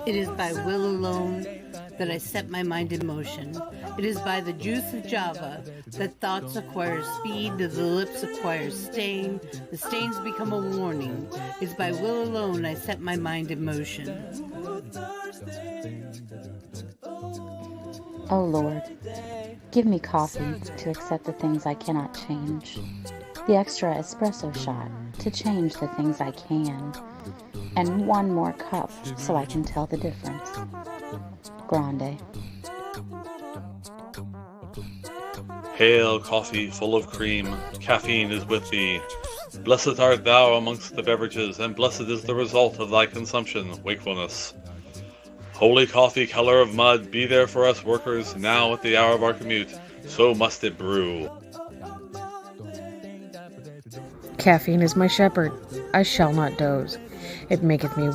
It is by will alone that I set my mind in motion. It is by the juice of Java that thoughts acquire speed, the lips acquire stain, the stains become a warning. It is by will alone I set my mind in motion. Oh Lord, give me coffee to accept the things I cannot change, the extra espresso shot to change the things I can, and one more cup so I can tell the difference. Grande. Hail, coffee full of cream, caffeine is with thee. Blessed art thou amongst the beverages, and blessed is the result of thy consumption, wakefulness. Holy coffee, color of mud, be there for us workers, now at the hour of our commute, so must it brew. Caffeine is my shepherd, I shall not doze. It maketh me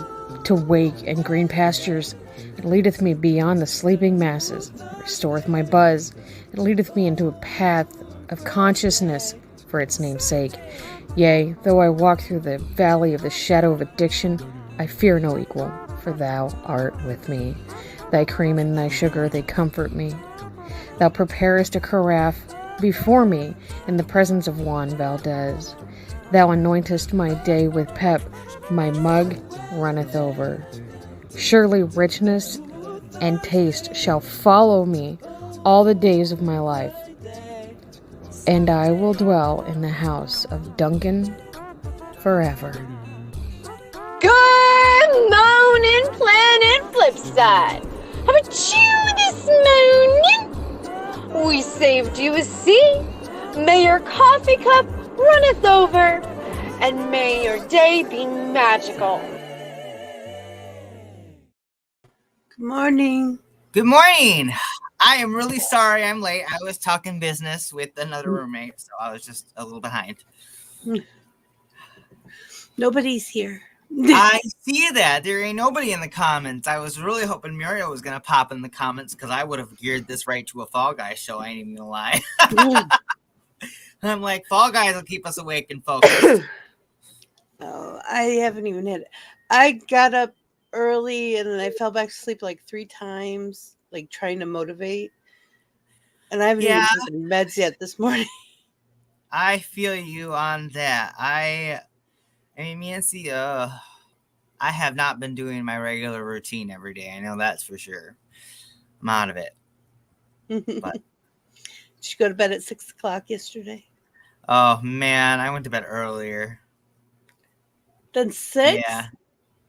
to wake in green pastures. It leadeth me beyond the sleeping masses. It restoreth my buzz. It leadeth me into a path of consciousness for its name's sake. Yea, though I walk through the valley of the shadow of addiction, I fear no equal, for thou art with me. Thy cream and thy sugar, they comfort me. Thou preparest a carafe before me in the presence of Juan Valdez. Thou anointest my day with pep, my mug runneth over. Surely richness and taste shall follow me all the days of my life, and I will dwell in the house of Duncan forever. Good morning, Planet Flipside. How about you this morning? We saved you a seat. May your coffee cup runneth over, and may your day be magical. Good morning. Good morning. I am really sorry I'm late. I was talking business with another roommate, so I was just a little behind. Nobody's here. I see that. There ain't nobody in the comments. I was really hoping Muriel was going to pop in the comments because I would have geared this right to a Fall Guys show. I ain't even going to lie. And I'm like, Fall Guys will keep us awake and focused. Oh, I haven't even had it. I got up early and then I fell back to sleep like 3 times, like trying to motivate. And I haven't even taken meds yet this morning. I feel you on that. I mean, Nancy, I have not been doing my regular routine every day. I know that's for sure. I'm out of it. But Did you go to bed at 6 o'clock yesterday? oh man, I went to bed earlier. Then 6?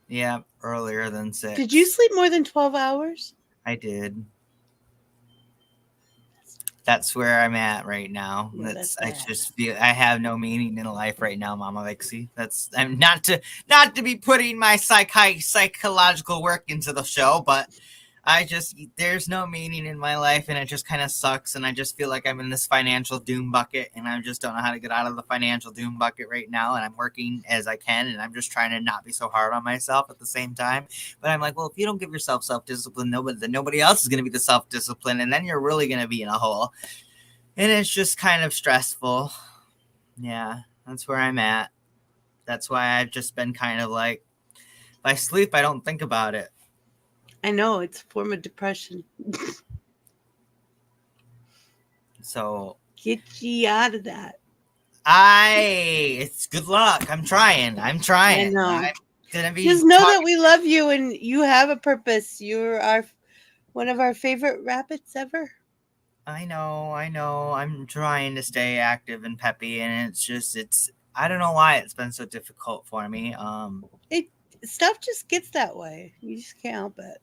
Yeah, earlier than 6. Did you sleep more than 12 hours? I did. That's where I'm at right now. Yeah, I just feel I have no meaning in life right now, Mama Lexi. I'm not to be putting my psychological work into the show, but there's no meaning in my life, and it just kind of sucks. And I just feel like I'm in this financial doom bucket, and I just don't know how to get out of the financial doom bucket right now. And I'm working as I can, and I'm just trying to not be so hard on myself at the same time. But I'm like, well, if you don't give yourself self-discipline, then nobody else is going to be the self-discipline, and then you're really going to be in a hole. And it's just kind of stressful. Yeah, that's where I'm at. That's why I've just been kind of like, if I sleep, I don't think about it. I know, it's a form of depression. So get you out of that. It's good luck. I'm trying. I know. I'm gonna be just know that we love you and you have a purpose. You're one of our favorite rabbits ever. I know. I'm trying to stay active and peppy, and it's I don't know why it's been so difficult for me. Stuff just gets that way. You just can't help it.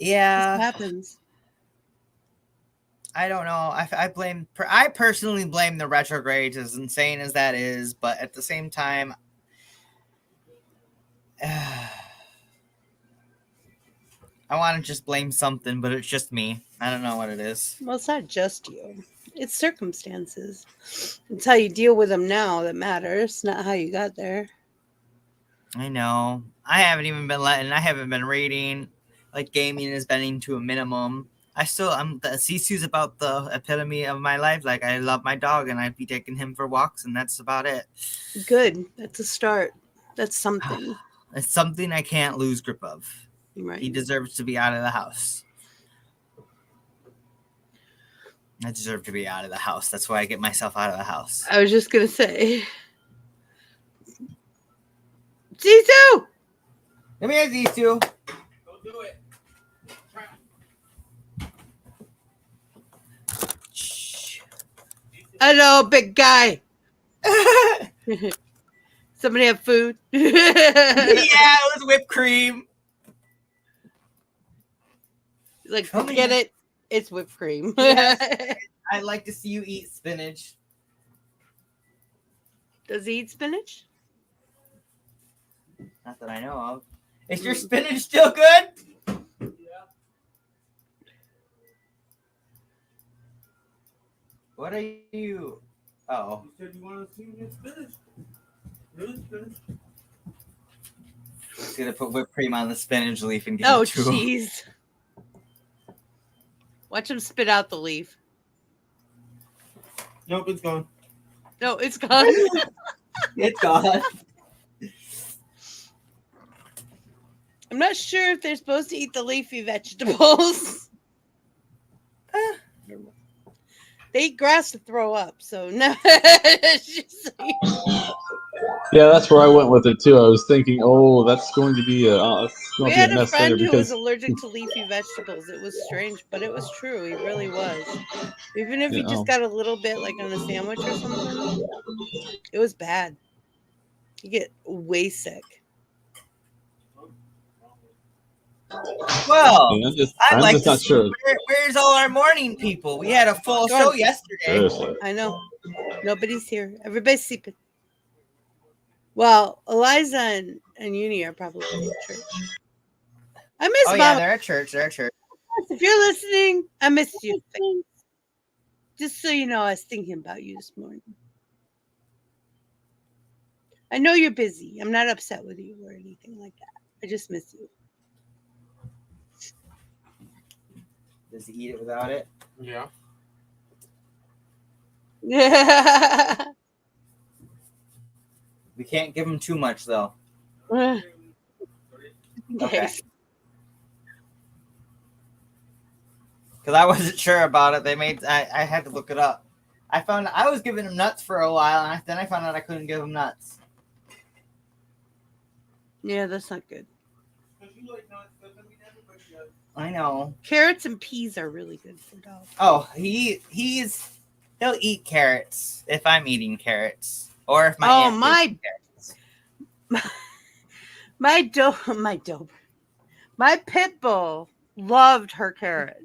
Yeah, it happens. I don't know. I personally blame the retrogrades, as insane as that is, but at the same time, I want to just blame something, but it's just me. I don't know what it is. Well, it's not just you. It's circumstances. It's how you deal with them now that matters, not how you got there. I know. I haven't been reading. Like, gaming has been to a minimum. The Sisu's about the epitome of my life. Like, I love my dog, and I'd be taking him for walks, and that's about it. Good. That's a start. That's something. It's something I can't lose grip of. Right. He deserves to be out of the house. I deserve to be out of the house. That's why I get myself out of the house. I was just gonna say, Zizu! Come here, these two. Don't do it. Shh. Hello, big guy. Somebody have food? Yeah, it was whipped cream. Like, Come forget here. it. It's whipped cream. Yes. I'd like to see you eat spinach. Does he eat spinach? Not that I know of. Is your spinach still good? What are you? Oh. You said you wanted to see me get spinach. Really spinach? He's gonna put whipped cream on the spinach leaf and give Oh, it to him. jeez. Watch him spit out the leaf. Nope, it's gone. No, it's gone. It's gone. I'm not sure if they're supposed to eat the leafy vegetables. They eat grass to throw up, so no. It's just like- Yeah, that's where I went with it too. I was thinking, oh, that's going to be a we had a mess later friend who was because allergic to leafy vegetables. It was strange, but it was true. He really was. Even if he Yeah. just got a little bit, like on a sandwich or something, it was bad. You get way sick. Well, I'm just I'd like not to see sure. where's all our morning people? We had a full Gone. show yesterday. Seriously. I know. Nobody's here. Everybody's sleeping. Well, Eliza and Uni are probably at church. I miss Oh Mama. yeah, they're at church. They're at church. If you're listening, I miss you. Just so you know, I was thinking about you this morning. I know you're busy. I'm not upset with you or anything like that. I just miss you. Does he eat it without it? Yeah. Yeah. We can't give him too much though. Okay. Because I wasn't sure about it. I had to look it up. I found I was giving him nuts for a while, and then I found out I couldn't give him nuts. Yeah, that's not good. I know. Carrots and peas are really good for dogs. Oh, he'll eat carrots if I'm eating carrots, or if my aunt is eating carrots. My pit bull loved her carrots.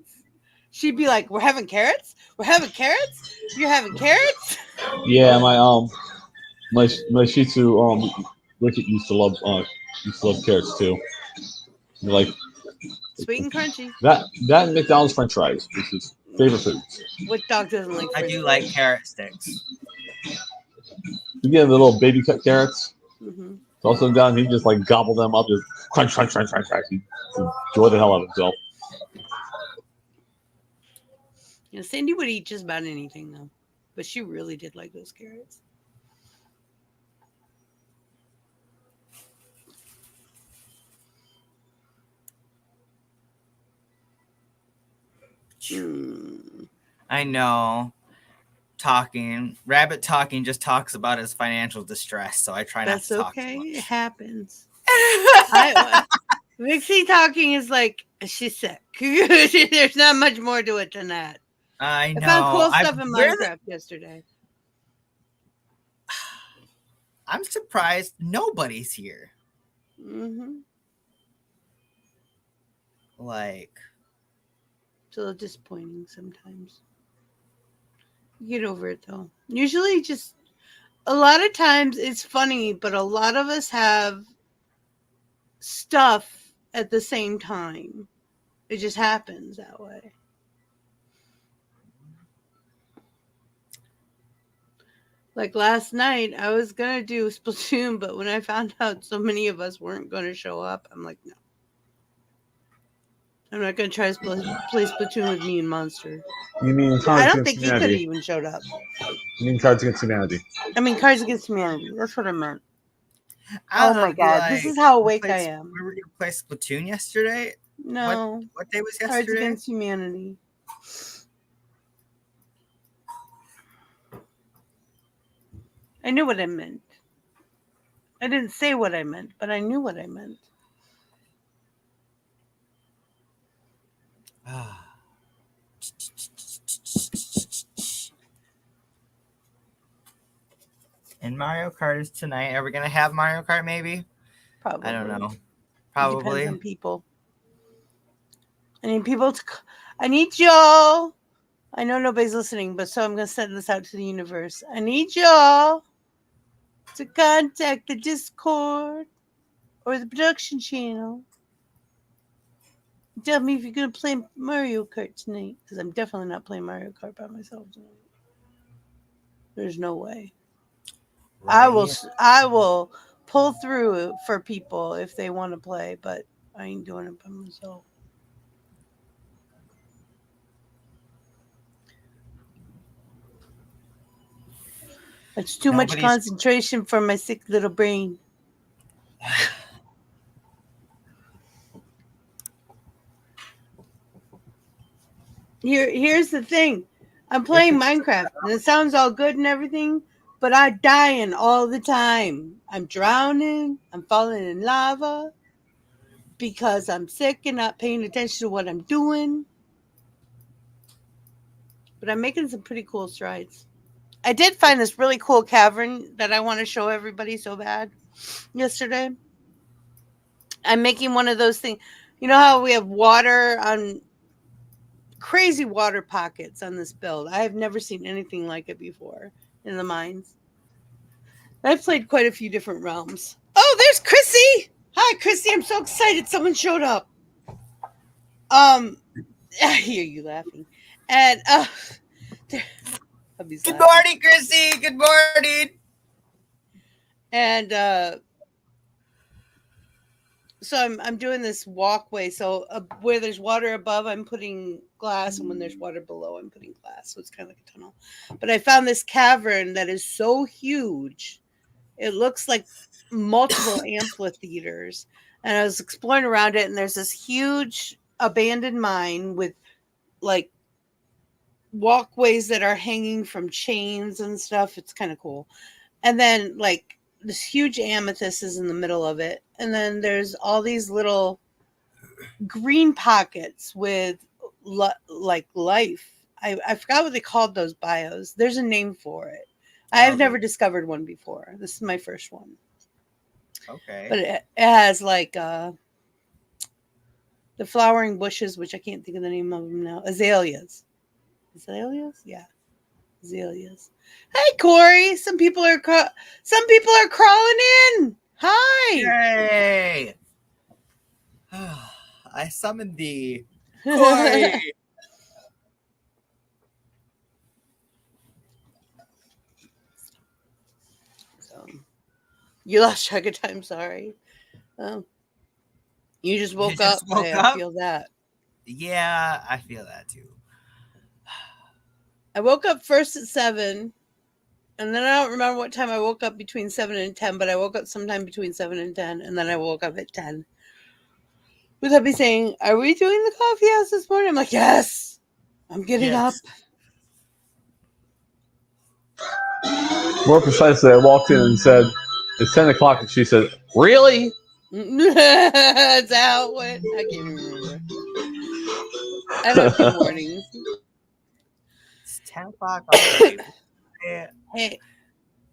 She'd be like, "We're having carrots. We're having carrots. You're having carrots." Yeah, my Shih Tzu Wicket used to love carrots too. Like Sweet and crunchy. that and McDonald's French fries, which is favorite foods. What dog doesn't like? I French do fries? like carrot sticks. You get the little baby cut carrots. Mhm. Toss them down. He just like gobble them up, just crunch. He enjoy the hell out of himself. You know, Sandy would eat just about anything though, but she really did like those carrots. I know. Rabbit talking just talks about his financial distress, so I try That's not to talk okay. too It much. happens. Vixie talking is like she's sick. There's not much more to it than that. I know. I found cool stuff in we're Minecraft yesterday. I'm surprised nobody's here. Mm-hmm. Like, It's a little disappointing sometimes. You get over it though. Usually, just a lot of times it's funny, but a lot of us have stuff at the same time. It just happens that way. Like last night, I was gonna do Splatoon, but when I found out so many of us weren't gonna show up, I'm like, no. I'm not gonna try to play Splatoon with me and Monster. You mean I Cards don't Against think he could have Humanity? even showed up. You mean Cards Against Humanity? I mean, Cards Against Humanity. That's what I meant. I Oh was my gonna be god, this is how we awake I played- am. We were gonna play Splatoon yesterday. No, What day was Cards yesterday? Against Humanity. I knew what I meant. I didn't say what I meant, but I knew what I meant. And Mario Kart is tonight. Are we gonna have Mario Kart? Maybe. Probably. I don't know. It Probably. depends on people. I need people to. I need y'all. I know nobody's listening, but so I'm going to send this out to the universe. I need y'all to contact the Discord or the production channel. Tell me if you're going to play Mario Kart tonight, because I'm definitely not playing Mario Kart by myself tonight. There's no way. Right. I will pull through for people if they want to play, but I ain't doing it by myself. It's too much concentration for my sick little brain. Here's the thing. I'm playing Minecraft, and it sounds all good and everything, but I'm dying all the time. I'm drowning. I'm falling in lava because I'm sick and not paying attention to what I'm doing. But I'm making some pretty cool strides. I did find this really cool cavern that I want to show everybody so bad yesterday. I'm making one of those things. You know how we have water on crazy water pockets on this build? I have never seen anything like it before in the mines. I've played quite a few different realms. Oh, there's Chrissy! Hi, Chrissy. I'm so excited. Someone showed up. I hear you laughing. And good morning, Chrissy. Good morning. And so I'm doing this walkway. So where there's water above, I'm putting glass, and when there's water below, I'm putting glass. So it's kind of like a tunnel. But I found this cavern that is so huge. It looks like multiple amphitheaters. And I was exploring around it, and there's this huge abandoned mine with like walkways that are hanging from chains and stuff. It's kind of cool. And then like this huge amethyst is in the middle of it. And then there's all these little green pockets with like life. I forgot what they called those bios. There's a name for it. I've never discovered one before. This is my first one. Okay. But it has like the flowering bushes, which I can't think of the name of them now. Azaleas. Azaleas? Yeah. Azaleas. Hey, Corey. Some people are crawling in. Hi. Yay. I summoned thee. Corey. You lost track of time, sorry. You just woke up. I feel that. Yeah, I feel that too. I woke up first at 7, and then I don't remember what time I woke up between 7 and 10, but I woke up sometime between 7 and 10, and then I woke up at 10. Without me saying, are we doing the coffee house this morning? I'm like, yes, I'm getting up. More precisely, I walked in and said, it's 10 o'clock, and she said, really? That's how it went. I can't even remember. I don't do mornings. It's 10 o'clock already. Hey.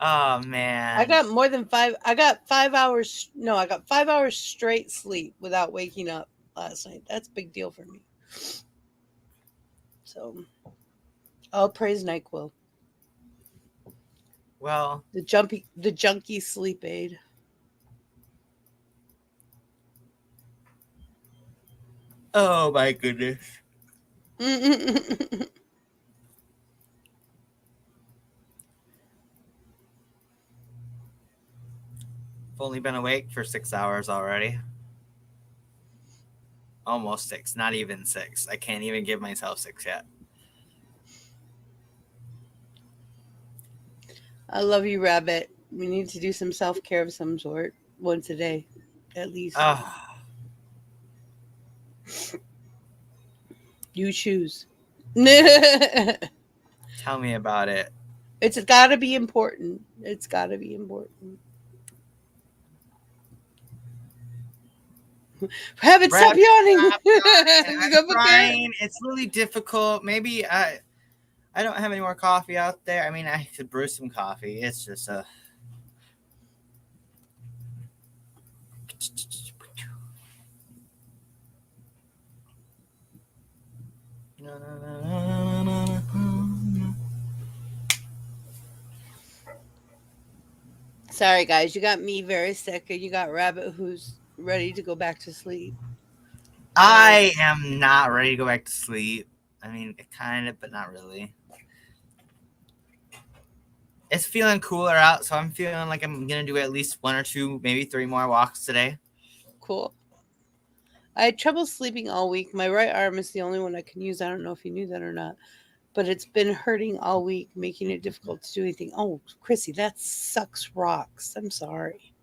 Oh, man. I got more than 5. I got 5 hours. No, I got 5 hours straight sleep without waking up last night. That's a big deal for me. So, all praise NyQuil. Well, the junkie sleep aid. Oh my goodness. I've only been awake for 6 hours already. Almost 6, not even 6. I can't even give myself 6 yet. I love you, Rabbit. We need to do some self-care of some sort. once a day, at least. You choose. Tell me about it. It's got to be important. It's got to be important. Have it stop yawning. I'm trying. It's really difficult. Maybe I don't have any more coffee out there. I mean, I could brew some coffee. It's just a. Sorry, guys. You got me very sick, and you got Rabbit who's ready to go back to sleep. I am not ready to go back to sleep. I mean, kind of, but not really. It's feeling cooler out, so I'm feeling like I'm going to do at least 1 or 2, maybe 3 more walks today. Cool. I had trouble sleeping all week. My right arm is the only one I can use. I don't know if you knew that or not. But it's been hurting all week, making it difficult to do anything. Oh, Chrissy, that sucks rocks. I'm sorry.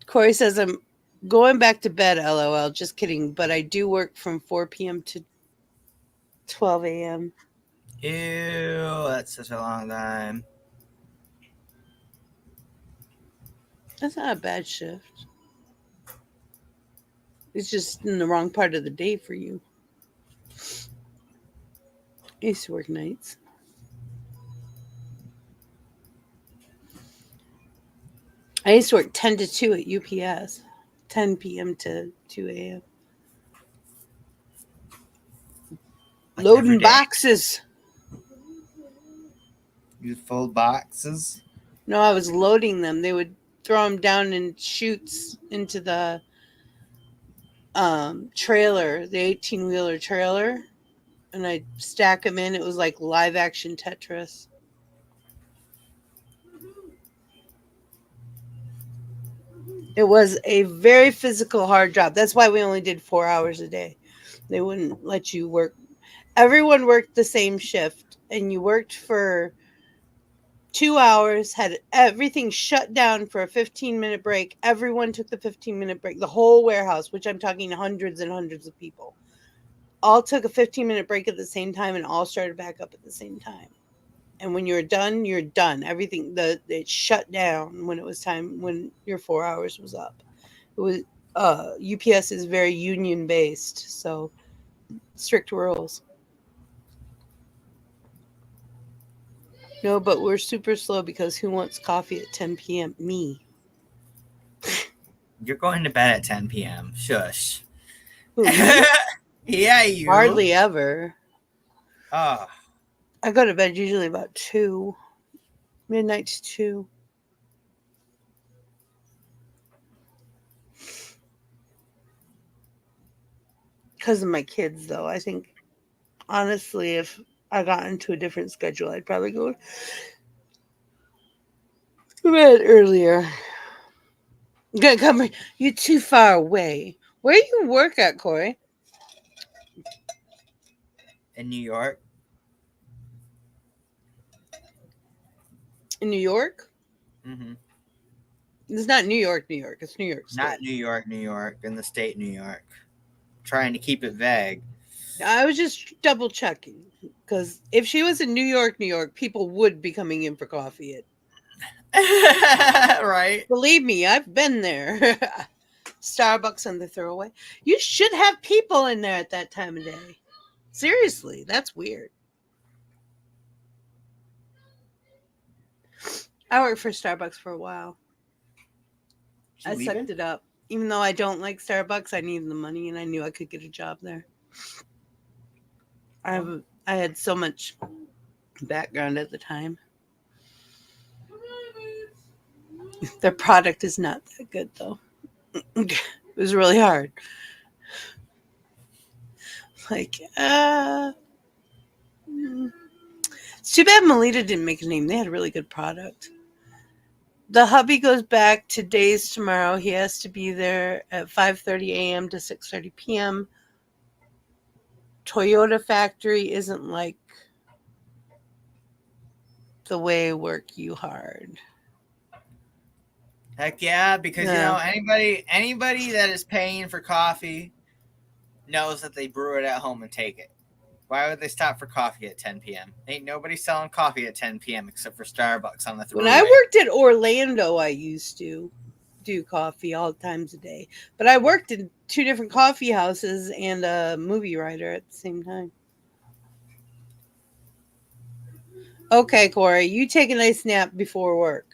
Corey says, I'm going back to bed, LOL. Just kidding. But I do work from 4 p.m. to 12 a.m. Ew, that's such a long time. That's not a bad shift. It's just in the wrong part of the day for you. I used to work nights. I used to work 10 to 2 at UPS. 10 p.m. to 2 a.m. Like loading boxes. You fold boxes? No, I was loading them. They would throw them down in chutes into the trailer, the 18-wheeler trailer, and I'd stack them in. It was like live action Tetris. It was a very physical, hard job. That's why we only did 4 hours a day. They wouldn't let you work. Everyone worked the same shift, and you worked for 2 hours, had everything shut down for a 15-minute break. Everyone took the 15-minute break. The whole warehouse, which I'm talking hundreds and hundreds of people, all took a 15-minute break at the same time and all started back up at the same time. And when you're done, you're done. Everything, it shut down when it was time, when your 4 hours was up. It was UPS is very union based, so strict rules. No, but we're super slow because who wants coffee at 10 p.m.? Me. You're going to bed at 10 p.m. Shush. Who, me? Yeah, you. Hardly ever. Oh. I go to bed usually about 2. Midnight to 2. Because of my kids, though. I think, honestly, if I got into a different schedule, I'd probably go to bed earlier. You're too far away. Where do you work at, Corey? In New York. In New York? Mm-hmm. It's not New York, New York. It's New York State. Not New York, New York. In the state New York. Trying to keep it vague. I was just double checking. Because if she was in New York, New York, people would be coming in for coffee. Right. Believe me, I've been there. Starbucks on the throwaway. You should have people in there at that time of day. Seriously, that's weird. I worked for Starbucks for a while. I sucked it up. Even though I don't like Starbucks, I needed the money and I knew I could get a job there. I had so much background at the time. Their product is not that good, though. It was really hard. Like, it's too bad Melita didn't make a name. They had a really good product. The hubby goes back to days tomorrow. He has to be there at 5:30 a.m. to 6:30 p.m. Toyota factory isn't like the way I work you hard. Heck yeah, because anybody that is paying for coffee knows that they brew it at home and take it. Why would they stop for coffee at 10 p.m.? Ain't nobody selling coffee at 10 p.m. except for Starbucks on the throughway. When I worked at Orlando, I used to do coffee all times a day. But I worked in 2 different coffee houses and a movie writer at the same time. Okay, Corey, you take a nice nap before work.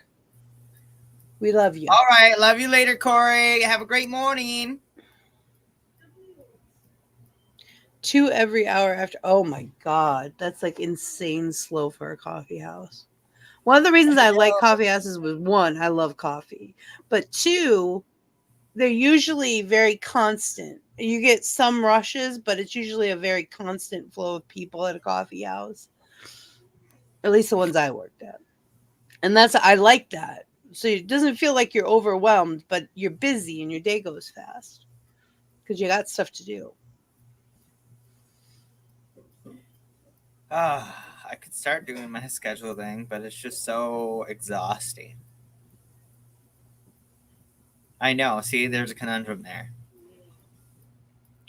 We love you. All right. Love you later, Corey. Have a great morning. 2 every hour after. Oh my God. That's like insane slow for a coffee house. One of the reasons I like coffee houses was 1, I love coffee. But 2, they're usually very constant. You get some rushes, but it's usually a very constant flow of people at a coffee house. At least the ones I worked at. And I like that. So it doesn't feel like you're overwhelmed, but you're busy and your day goes fast because you got stuff to do. I could start doing my schedule thing, but it's just so exhausting. I know. See, there's a conundrum there.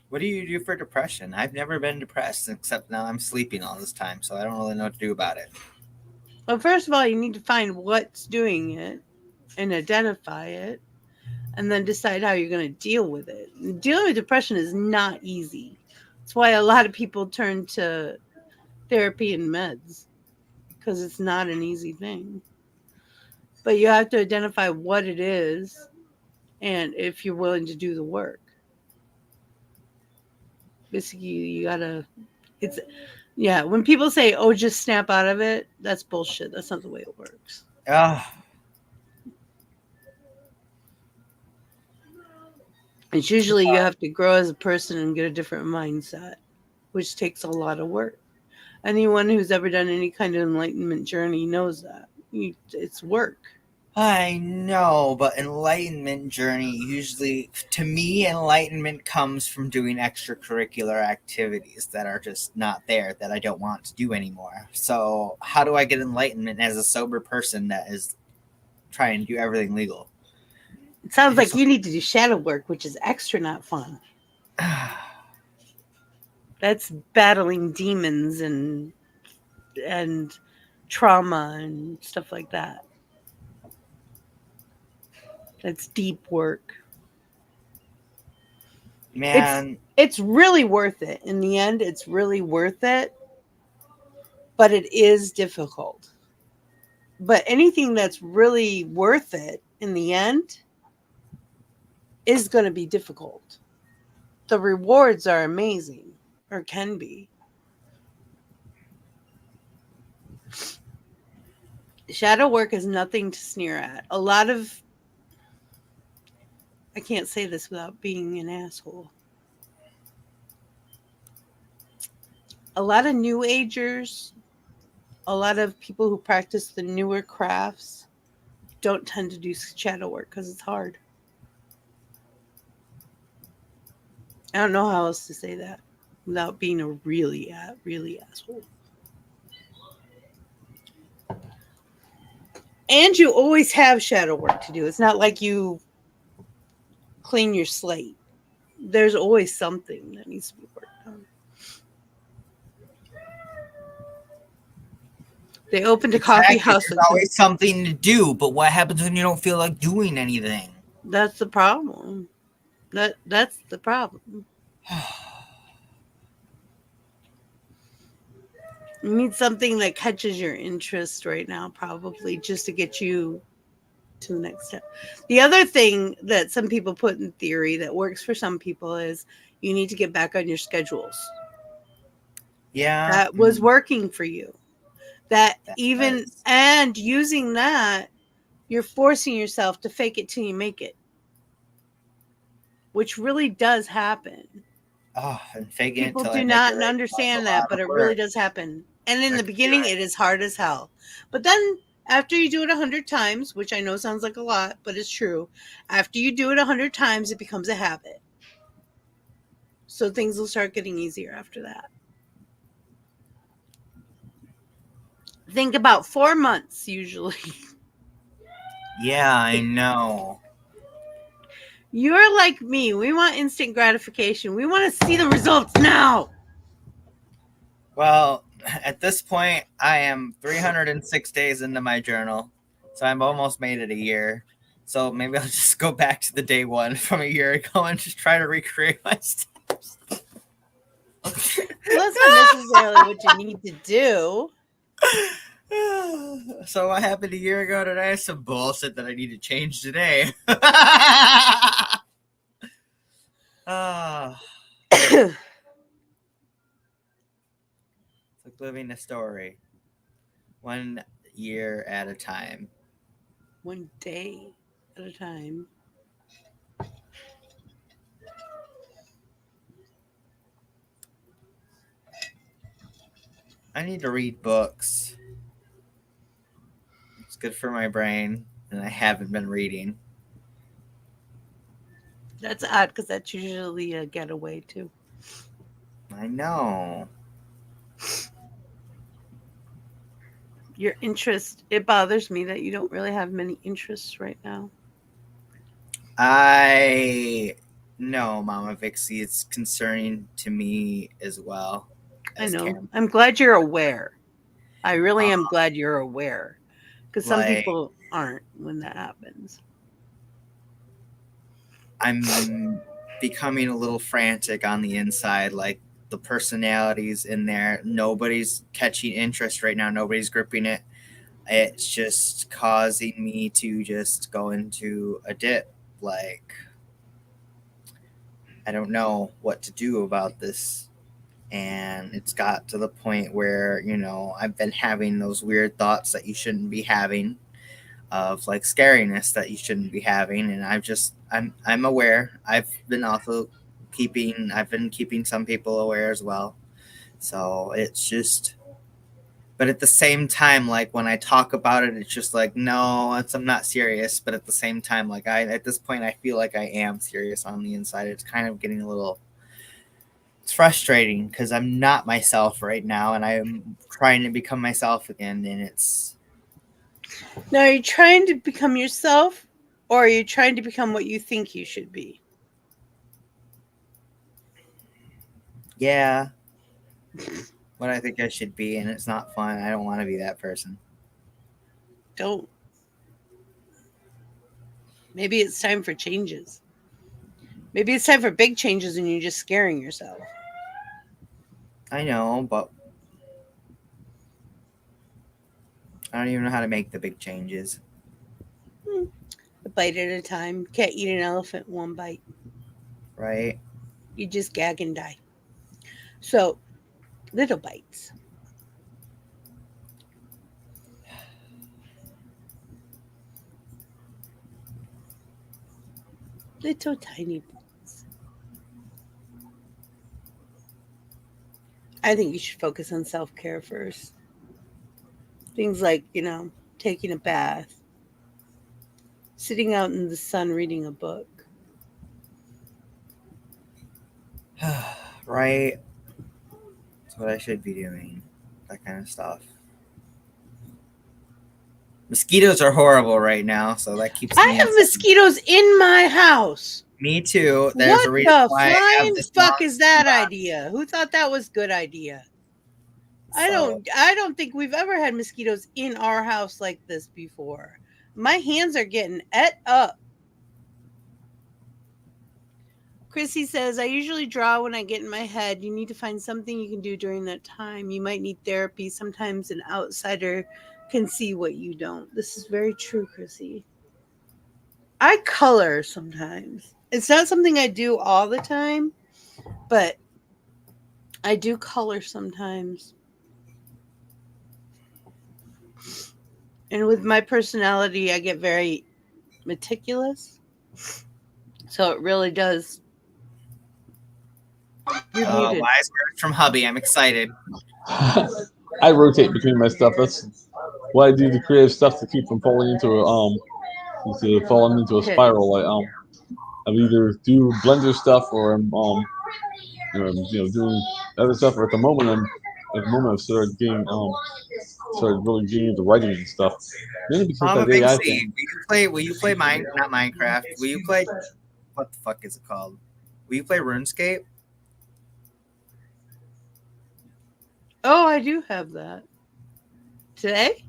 What do you do for depression? I've never been depressed, except now I'm sleeping all this time, so I don't really know what to do about it. Well, first of all, you need to find what's doing it and identify it, and then decide how you're going to deal with it. And dealing with depression is not easy. That's why a lot of people turn to therapy and meds, because it's not an easy thing. But you have to identify what it is and if you're willing to do the work. Basically, you gotta, when people say, oh, just snap out of it, that's bullshit. That's not the way it works. It's usually you have to grow as a person and get a different mindset, which takes a lot of work. Anyone who's ever done any kind of enlightenment journey knows that. It's work. I know, but enlightenment journey usually, to me, enlightenment comes from doing extracurricular activities that are just not there, that I don't want to do anymore. So how do I get enlightenment as a sober person that is trying to do everything legal? It sounds like you need to do shadow work, which is extra not fun. That's battling demons and trauma and stuff like that. That's deep work. Man, it's really worth it. In the end, it's really worth it. But it is difficult. But anything that's really worth it in the end is going to be difficult. The rewards are amazing, or can be. Shadow work is nothing to sneer at. I can't say this without being an asshole. A lot of new agers, a lot of people who practice the newer crafts don't tend to do shadow work because it's hard. I don't know how else to say that without being a really asshole. And you always have shadow work to do. It's not like you clean your slate. There's always something that needs to be worked on. They opened a coffee house. There's always something to do, but what happens when you don't feel like doing anything? That's the problem. That's the problem. You need something that catches your interest right now, probably, just to get you to the next step. The other thing that some people put in theory that works for some people is you need to get back on your schedules. Yeah. That was working for you. And using that, you're forcing yourself to fake it till you make it, which really does happen. Oh, and fake it. People do not understand that, but it really does happen. And in the beginning, it is hard as hell. But then after you do it 100 times, which I know sounds like a lot, but it's true. After you do it 100 times, it becomes a habit. So things will start getting easier after that. think about 4 months usually. Yeah, I know. You're like me. We want instant gratification. We want to see the results now. Well, at this point, I am 306 days into my journal, so I'm almost made it a year. So maybe I'll just go back to the day one from a year ago and just try to recreate my steps. Well, that's not necessarily what you need to do. So what happened a year ago today? Some bullshit that I need to change today. It's like living a story. 1 year at a time. 1 day at a time. I need to read books. It's good for my brain, and I haven't been reading. That's odd because that's usually a getaway too. I know. Your interest, it bothers me that you don't really have many interests right now. I know, Mama Vixie, it's concerning to me as well. I know. Karen. I'm glad you're aware. I really am glad you're aware. Because some people aren't when that happens. I'm becoming a little frantic on the inside. Like, the personalities in there, nobody's catching interest right now. Nobody's gripping it. It's just causing me to just go into a dip. Like, I don't know what to do about this. And it's got to the point where, you know, I've been having those weird thoughts that you shouldn't be having, of like scariness that you shouldn't be having. And I'm aware. I've been keeping some people aware as well. So it's just, but at the same time, like when I talk about it, it's just like, no, I'm not serious. But at the same time, like at this point, I feel like I am serious on the inside. It's kind of getting it's frustrating because I'm not myself right now, and I'm trying to become myself again. And it's. Now, are you trying to become yourself, or are you trying to become what you think you should be? Yeah. What I think I should be, and it's not fun. I don't want to be that person. Don't. Maybe it's time for changes. Maybe it's time for big changes and you're just scaring yourself. I know, but I don't even know how to make the big changes. A bite at a time. Can't eat an elephant in one bite. Right? You just gag and die. So, little bites. Little tiny bites. I think you should focus on self-care first. Things like, taking a bath, sitting out in the sun reading a book. Right? That's what I should be doing. That kind of stuff. Mosquitoes are horrible right now, so that keeps me. I have mosquitoes in my house. Me too. There's what a reason the why flying fuck is that idea? Who thought that was a good idea? I don't think we've ever had mosquitoes in our house like this before. My hands are getting et up. Chrissy says, I usually draw when I get in my head. You need to find something you can do during that time. You might need therapy. Sometimes an outsider can see what you don't. This is very true, Chrissy. I color sometimes. It's not something I do all the time, but I do color sometimes. And with my personality, I get very meticulous. So it really does. Wise words from hubby. I'm excited. I rotate between my stuff. That's what I do, the creative stuff, to keep from falling into a spiral. I either do Blender stuff or I'm doing other stuff. Or at the moment I've started getting started really getting into writing and stuff. Mainly because I'm that a big AI C. thing. Will you play not Minecraft? Will you play what the fuck is it called? Will you play RuneScape? Oh, I do have that. Today?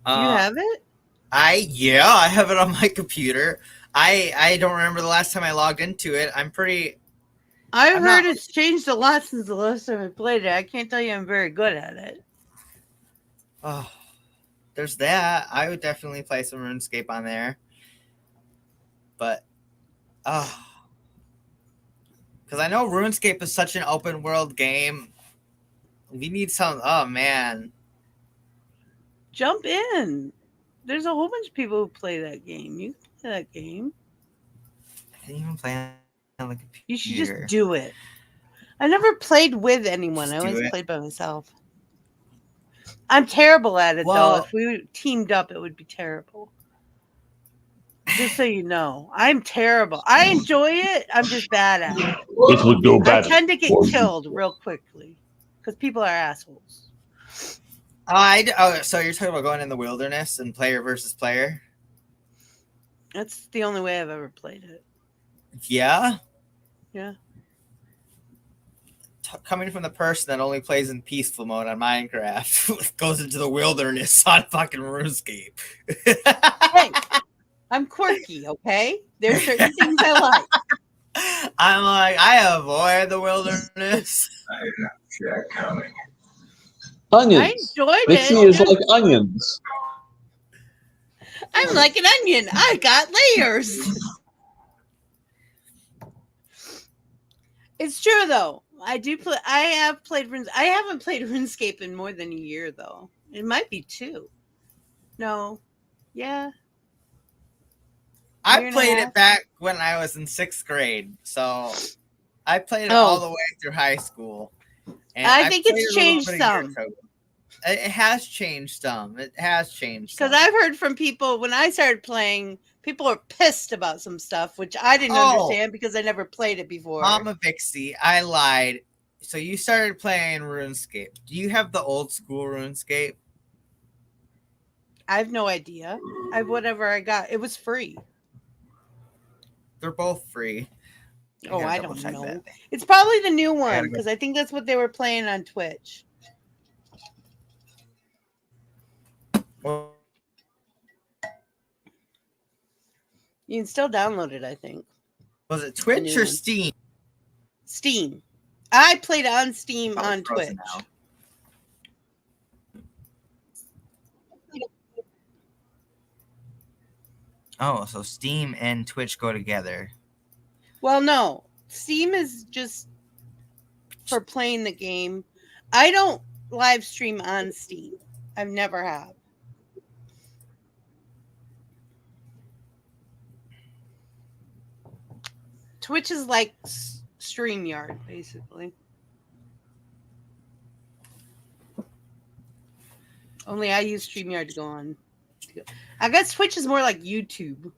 You have it? I have it on my computer. I don't remember the last time I logged into it. I'm heard it's changed a lot since the last time I played it. I can't tell you I'm very good at it. Oh, there's that. I would definitely play some RuneScape on there. But because I know RuneScape is such an open world game. We need some. Oh man, jump in. There's a whole bunch of people who play that game. You can play that game. I didn't even play on the computer. You should just do it. I never played with anyone. I always played by myself. I'm terrible at it, though. If we teamed up, it would be terrible. Just so you know. I'm terrible. I enjoy it. I'm just bad at it. This would go bad. I tend to get killed real quickly because people are assholes. So you're talking about going in the wilderness and player versus player? That's the only way I've ever played it. Yeah? Yeah. Coming from the person that only plays in peaceful mode on Minecraft, goes into the wilderness on fucking RuneScape. Hey, I'm quirky, okay? There's certain things I like. I'm like, I avoid the wilderness. I did not see that coming. Onions. I enjoyed Mixie it. is like onions. I'm like an onion. I got layers. It's true though. I have played RuneScape. I haven't played RuneScape in more than a year though. It might be 2. No. Yeah. I played it back when I was in 6th grade. So I played it all the way through high school. And I think it's changed some. It has changed some. It has changed some. Because I've heard from people when I started playing, people are pissed about some stuff, which I didn't understand because I never played it before. Mama Vixie, I lied. So you started playing RuneScape. Do you have the old school RuneScape? I have no idea. Whatever I got. It was free. They're both free. I don't know. It's probably the new one because I think that's what they were playing on Twitch. Well, you can still download it, I think. Was it Twitch or Steam? Steam. I played on Steam on Twitch. Oh, so Steam and Twitch go together. Well, no. Steam is just for playing the game. I don't live stream on Steam. I've never have. Twitch is like StreamYard, basically. Only I use StreamYard to go on. I guess Twitch is more like YouTube.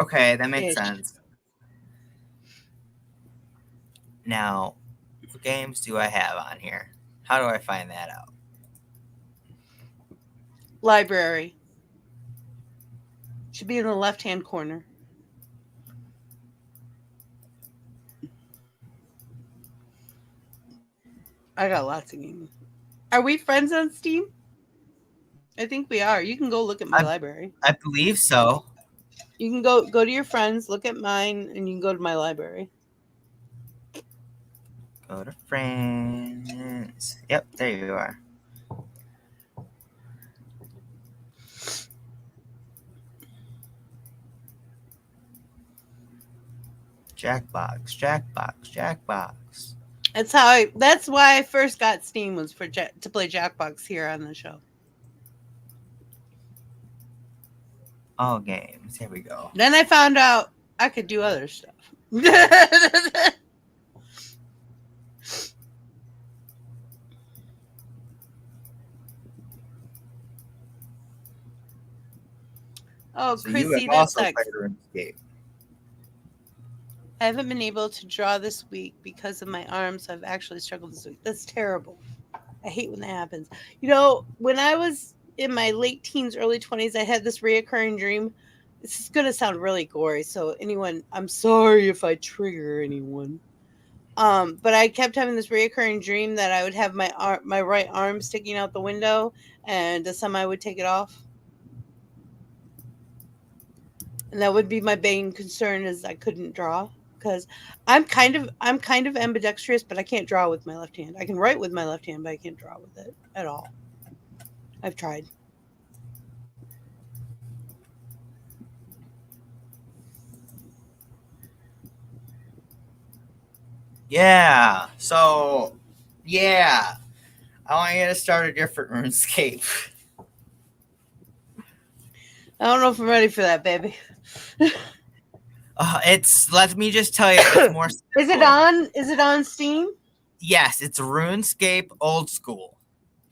Okay, that makes sense. Now, what games do I have on here? How do I find that out? Library. Should be in the left-hand corner. I got lots of games. Are we friends on Steam? I think we are. You can go look at my library. I believe so. You can go to your friends, look at mine, and you can go to my library. Go to friends. Yep, there you are. Jackbox. That's why I first got Steam was to play Jackbox here on the show. All games. Here we go. Then I found out I could do other stuff. Oh, so Chrissy, that's I haven't been able to draw this week because of my arms. I've actually struggled this week. That's terrible. I hate when that happens. You know, when I was in my late teens, early 20s, I had this reoccurring dream. This is going to sound really gory. So, anyone, I'm sorry if I trigger anyone. But I kept having this reoccurring dream that I would have my right arm sticking out the window and the semi would take it off. And that would be my main concern is I couldn't draw because I'm kind of ambidextrous, but I can't draw with my left hand. I can write with my left hand, but I can't draw with it at all. I've tried. Yeah. So, yeah. I want you to start a different RuneScape. I don't know if I'm ready for that, baby. Let me just tell you, it's more simple. Is it on Steam? Yes, it's RuneScape Old School.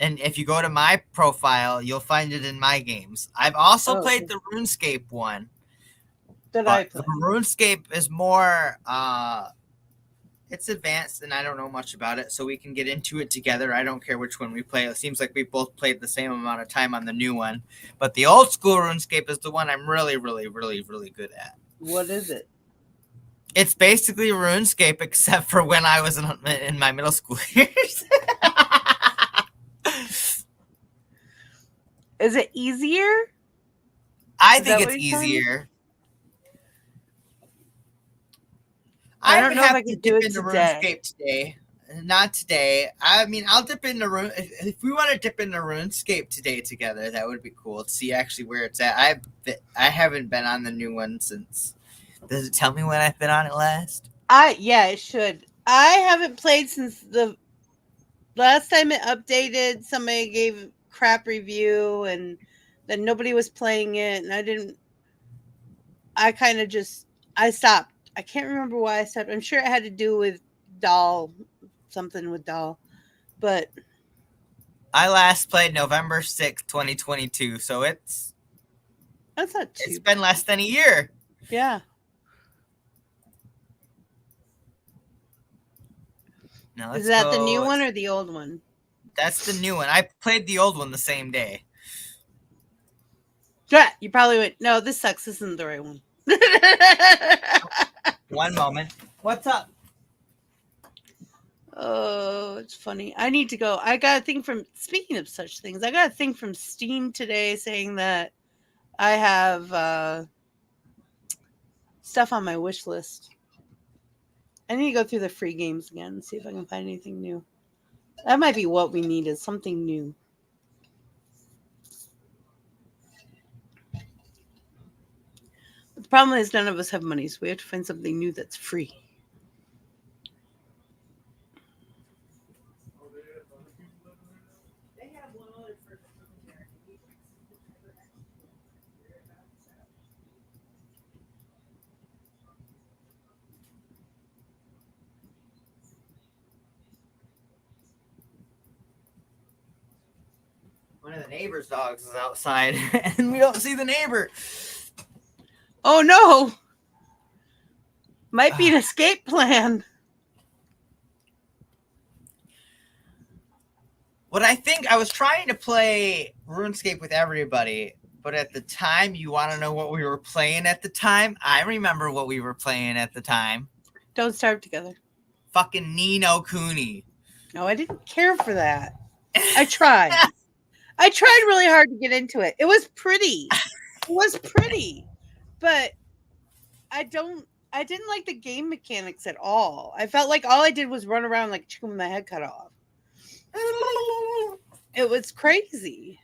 And if you go to my profile, you'll find it in my games. I've also played the RuneScape one. Did I play? The RuneScape is more it's advanced and I don't know much about it, so we can get into it together. I don't care which one we play. It seems like we both played the same amount of time on the new one. But the old school RuneScape is the one I'm really, really, really, really good at. What is it? It's basically RuneScape, except for when I was in my middle school years. Is it easier? I think it's easier. I don't know if I can do it today. RuneScape today. Not today. I mean, I'll dip into Rune. If we want to dip into RuneScape today together, that would be cool to see actually where it's at. I haven't been on the new one since. Does it tell me when I've been on it last? Yeah, it should. I haven't played since the last time it updated. Somebody gave crap review, and then nobody was playing it, and I stopped. I can't remember why I stopped. I'm sure it had to do with something with Doll. But I last played November 6th, 2022, so it's been less than a year. Yeah. Now is that the new one or the old one? That's the new one. I played the old one the same day. Yeah, you probably went, no, this sucks. This isn't the right one. One moment. What's up? Oh, it's funny. I need to go. I got a thing from, speaking of such things, I got a thing from Steam today saying that I have stuff on my wish list. I need to go through the free games again and see if I can find anything new. That might be what we need, is something new. But the problem is none of us have money, so we have to find something new that's free. One of the neighbor's dogs is outside, and we don't see the neighbor. Oh, no. Might be an escape plan. What I think, I was trying to play RuneScape with everybody, but at the time, you want to know what we were playing at the time? I remember what we were playing at the time. Don't Starve Together. Fucking Ni no Kuni. No, I didn't care for that. I tried. I tried really hard to get into it. It was pretty. But I didn't like the game mechanics at all. I felt like all I did was run around like a chicken with my head cut off. It was crazy.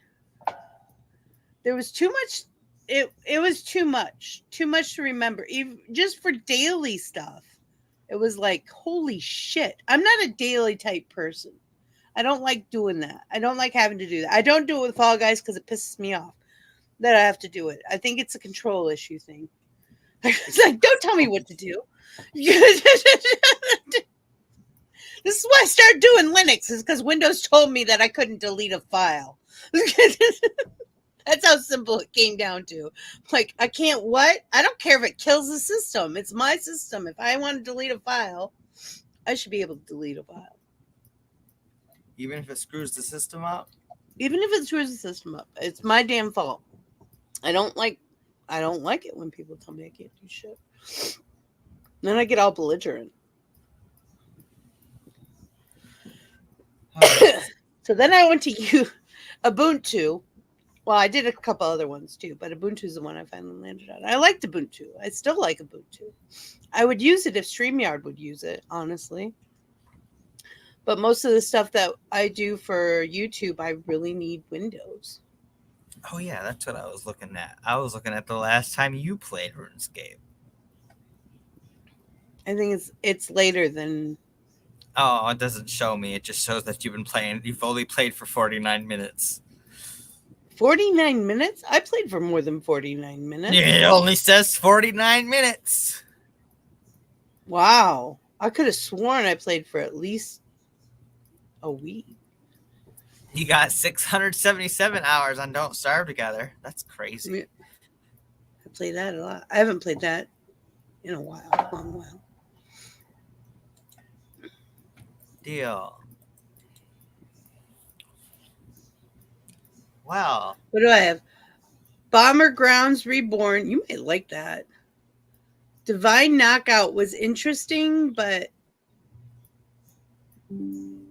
There was too much. It was too much. Too much to remember. Even just for daily stuff. It was like, holy shit. I'm not a daily type person. I don't like doing that. I don't like having to do that. I don't do it with Fall Guys because it pisses me off that I have to do it. I think it's a control issue thing. It's like, don't tell me what to do. This is why I started doing Linux, is because Windows told me that I couldn't delete a file. That's how simple it came down to. Like, I can't what? I don't care if it kills the system. It's my system. If I want to delete a file, I should be able to delete a file. Even if it screws the system up? Even if it screws the system up. It's my damn fault. I don't like it when people tell me I can't do shit. Then I get all belligerent. So then I went to Ubuntu. Well, I did a couple other ones too, but Ubuntu is the one I finally landed on. I liked Ubuntu. I still like Ubuntu. I would use it if StreamYard would use it, honestly. But most of the stuff that I do for YouTube, I really need Windows. Oh yeah, that's what I was looking at. I was looking at the last time you played RuneScape. I think it's later than. Oh, it doesn't show me. It just shows that you've only played for 49 minutes. 49 minutes? I played for more than 49 minutes. It only says 49 minutes. Wow. I could have sworn I played for at least a week. You got 677 hours on Don't Starve Together. That's crazy. I play that a lot. I haven't played that in a while. A long while. Deal. Wow. What do I have? Bomber Grounds Reborn. You might like that. Divine Knockout was interesting, but I'm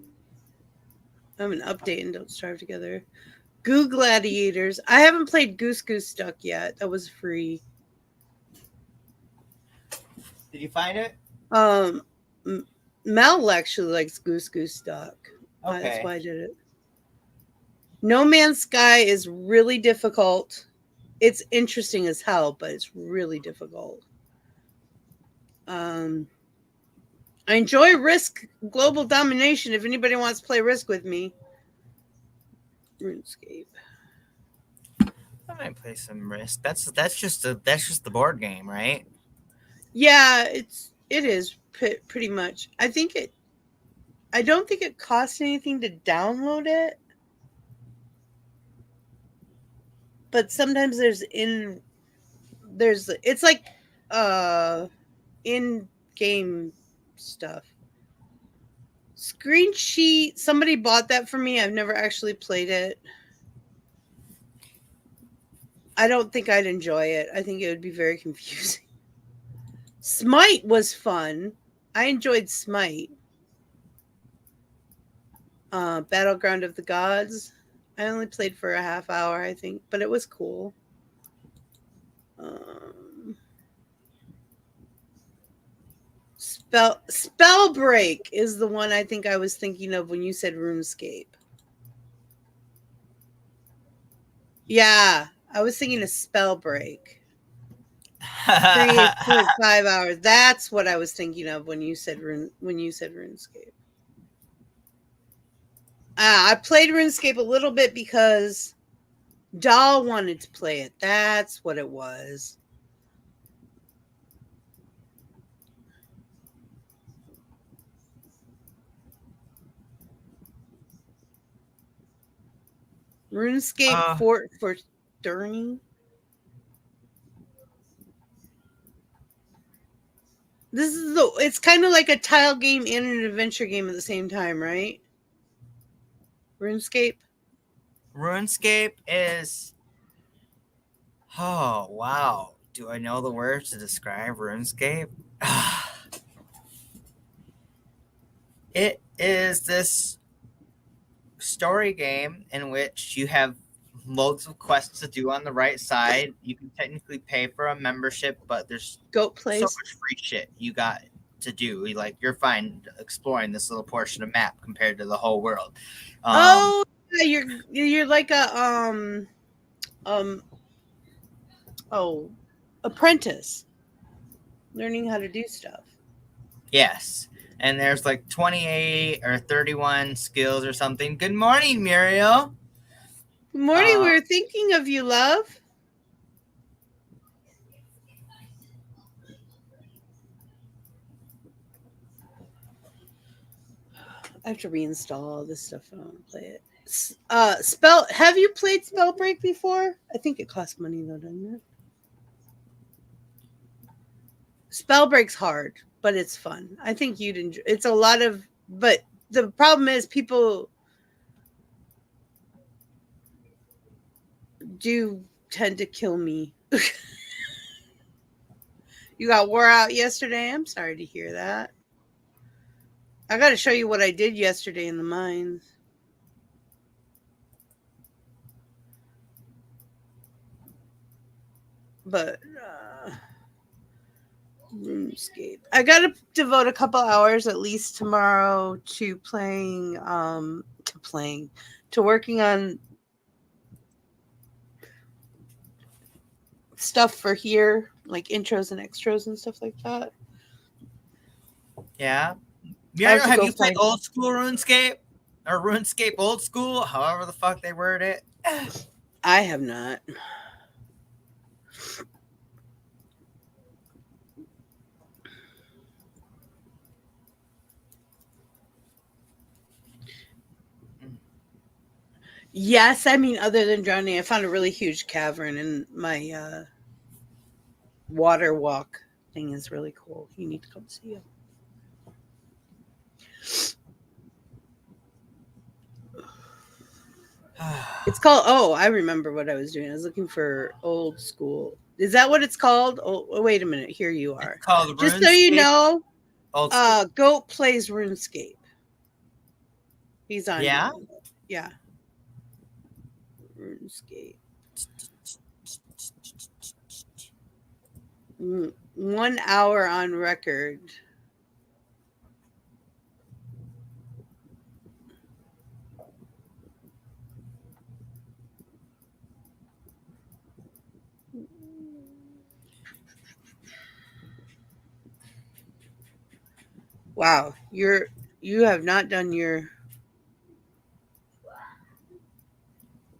an update and Don't Starve Together. Goo Gladiators. I haven't played Goose Goose Duck yet. That was free. Did you find it? Mel actually likes Goose Goose Duck. Okay. That's why I did it. No Man's Sky is really difficult. It's interesting as hell, but it's really difficult. I enjoy Risk Global Domination. If anybody wants to play Risk with me, RuneScape. I might play some Risk. That's just the board game, right? Yeah, it is pretty much. I don't think it costs anything to download it, but sometimes it's like in-game stuff. Screen Sheet. Somebody bought that for me. I've never actually played it. I don't think I'd enjoy it. I think it would be very confusing. Smite was fun. I enjoyed Smite. Battleground of the Gods. I only played for a half hour, I think, but it was cool. Spellbreak is the one I think I was thinking of when you said RuneScape. Yeah, I was thinking of Spellbreak. 3.5 hours. That's what I was thinking of when you said RuneScape. I played RuneScape a little bit because Doll wanted to play it. That's what it was. RuneScape for Sterning. It's kind of like a tile game and an adventure game at the same time, right? RuneScape is... Oh, wow. Do I know the words to describe RuneScape? It is this story game in which you have loads of quests to do on the right side. You can technically pay for a membership, but there's Goat Place. So much free shit you got to do. Like, you're fine exploring this little portion of map compared to the whole world. Yeah, you're like a apprentice, learning how to do stuff. Yes. And there's like 28 or 31 skills or something. Good morning, Muriel. Good morning. We were thinking of you, love. I have to reinstall all this stuff. I don't want to play it. Have you played Spellbreak before? I think it costs money though, doesn't it? Spellbreak's hard, but it's fun. I think you'd enjoy. It's a lot of, but the problem is people do tend to kill me. You got wore out yesterday? I'm sorry to hear that. I got to show you what I did yesterday in the mines. But RuneScape. I got to devote a couple hours at least tomorrow to working on stuff for here, like intros and extras and stuff like that. Yeah. Have you played old school RuneScape? Or RuneScape old school? However the fuck they word it. I have not. Yes, I mean, other than drowning, I found a really huge cavern, and my water walk thing is really cool. You need to come see it. It's called, I remember what I was doing. I was looking for old school. Is that what it's called? Oh, wait a minute. Here you are. It's called Just so you know, old school. Goat plays RuneScape. He's on. Yeah? Yeah. RuneScape. 1 hour on record. Wow, you have not done your.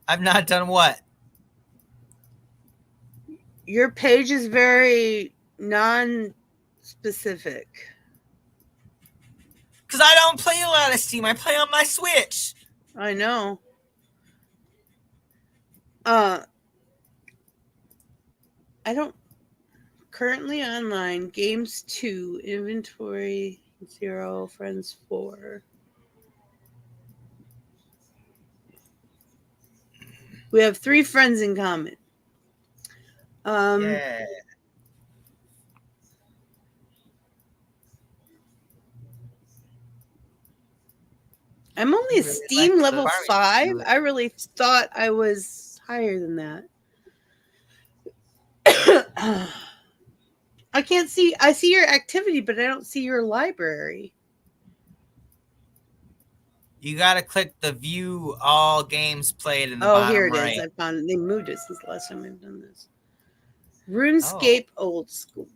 I've not done what? Your page is very non-specific. Because I don't play a lot of Steam. I play on my Switch. I know. I don't. Currently online, games 2, inventory 0, friends 4. We have 3 friends in common. Yeah. I'm only a Steam level 5. I really thought I was higher than that. I can't see. I see your activity, but I don't see your library. You got to click the view all games played in the bottom right. Oh, here it is. I found it. They moved it since the last time I've done this. RuneScape old school.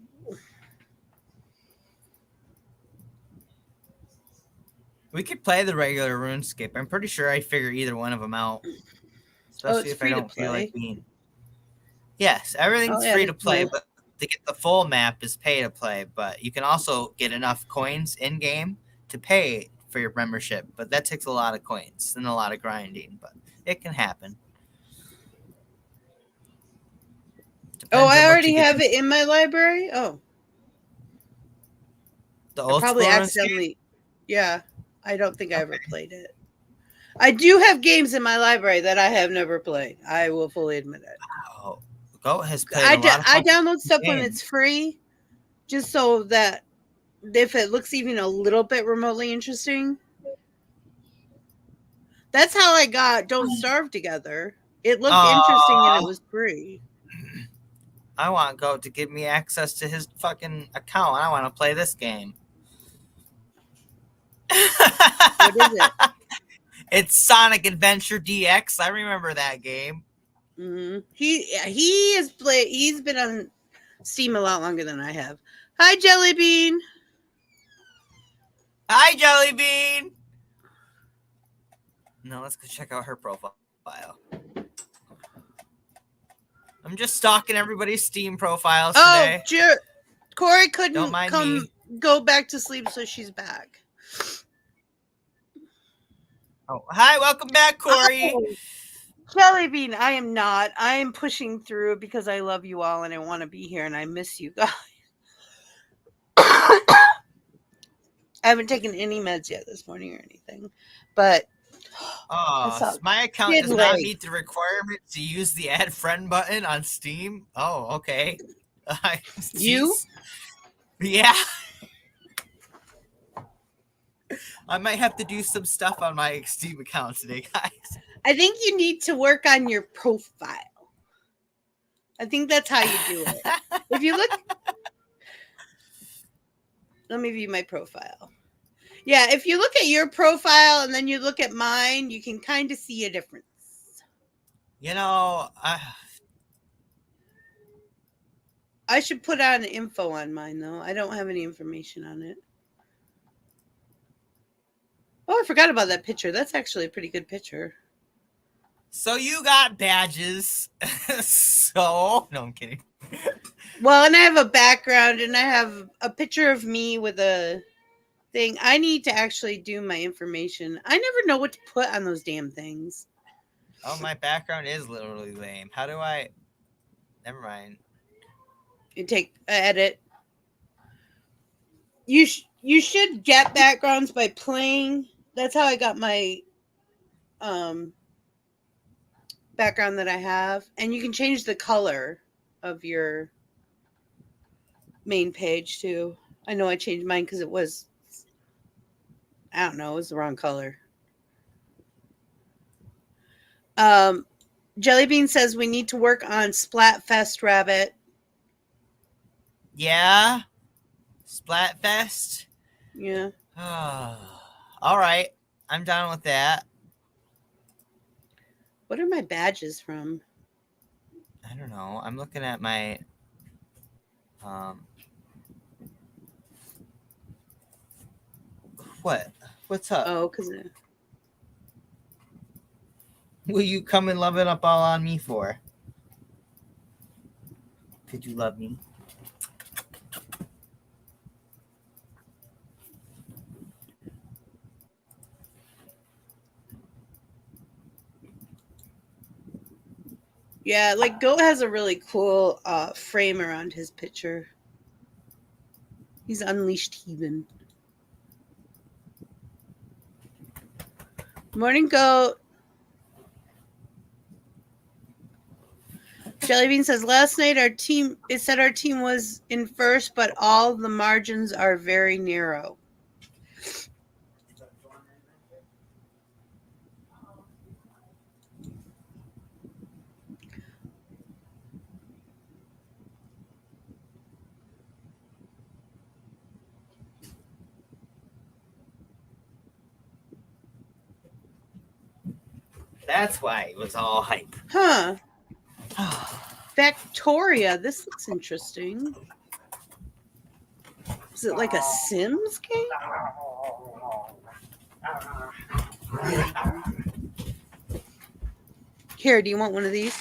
We could play the regular RuneScape. I'm pretty sure I'd figure either one of them out. Especially if I don't feel like being. Yes, everything's free to play, but to get the full map is pay to play. But you can also get enough coins in game to pay for your membership. But that takes a lot of coins and a lot of grinding. But it can happen. Depends I already have it in my library. Oh, the old probably accidentally. Yeah. I don't think I ever played it. I do have games in my library that I have never played. I will fully admit it. Wow. Goat has played a lot of I download stuff when it's free, just so that if it looks even a little bit remotely interesting. That's how I got Don't Starve Together. It looked interesting and it was free. I want Goat to give me access to his fucking account. I want to play this game. What is it? It's Sonic Adventure DX. I remember that game. Mm-hmm. He has played. He's been on Steam a lot longer than I have. Hi, Jellybean. Hi, Jellybean. No, let's go check out her profile. I'm just stalking everybody's Steam profiles today. Corey couldn't go back to sleep, so she's back. Oh, hi, welcome back, Corey. Jellybean, I am not. I am pushing through because I love you all and I want to be here and I miss you guys. I haven't taken any meds yet this morning or anything, but Oh, That's my account kid does not like. meet the requirement to use the add friend button on Steam. Oh, okay. You? Jeez. Yeah. I might have to do some stuff on my Steam account today, guys. I think you need to work on your profile. I think that's how you do it. If you look, let me view my profile. Yeah, if you look at your profile and then you look at mine, you can kind of see a difference. You know, I should put on info on mine, though. I don't have any information on it. Oh, I forgot about that picture. That's actually a pretty good picture. so you got badges. No, I'm kidding. Well, and I have a background, and I have a picture of me with a thing. I need to actually do my information. I never know what to put on those damn things. Oh, my background is literally lame. How do I? Never mind. You take edit. You should get backgrounds by playing. That's how I got my background that I have, and you can change the color of your main page too. I know I changed mine because it was, I don't know, it was the wrong color. Jellybean says we need to work on Splatfest, Rabbit. Yeah. Splatfest. Yeah. All right. I'm done with that. What are my badges from? I don't know. I'm looking at my what? What's up? Oh, because Will you come and love it up all on me for? Could you love me? yeah, like Goat has a really cool frame around his picture. He's Unleashed Heathen. Morning, Goat. Jellybean says last night it said our team was in first, but all the margins are very narrow. That's why it was all hype. Huh. Factoria. This looks interesting. Is it like a Sims game? Here, do you want one of these?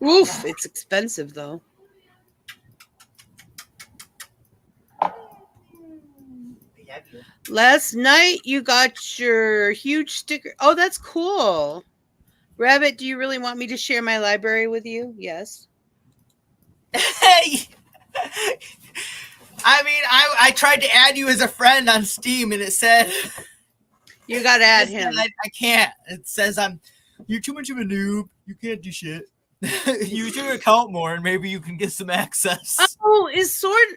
Oof, it's expensive though. Last night you got your huge sticker. Oh, that's cool. Rabbit, do you really want me to share my library with you? Yes. Hey! I mean, I tried to add you as a friend on Steam, and it said you gotta add him. I can't. It says you're too much of a noob. You can't do shit. Use your account more, and maybe you can get some access. Oh, is Sword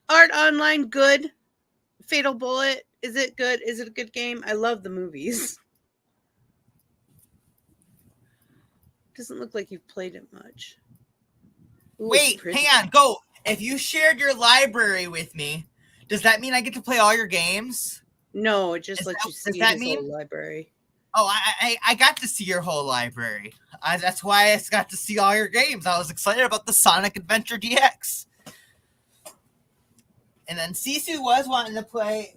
Art Online good? Fatal Bullet, is it good? Is it a good game? I love the movies. Doesn't look like you've played it much. Ooh, wait, hang on, go. If you shared your library with me, does that mean I get to play all your games? No, it just lets you see his whole library. Oh, I got to see your whole library. That's why I got to see all your games. I was excited about the Sonic Adventure DX. And then Sisu was wanting to play.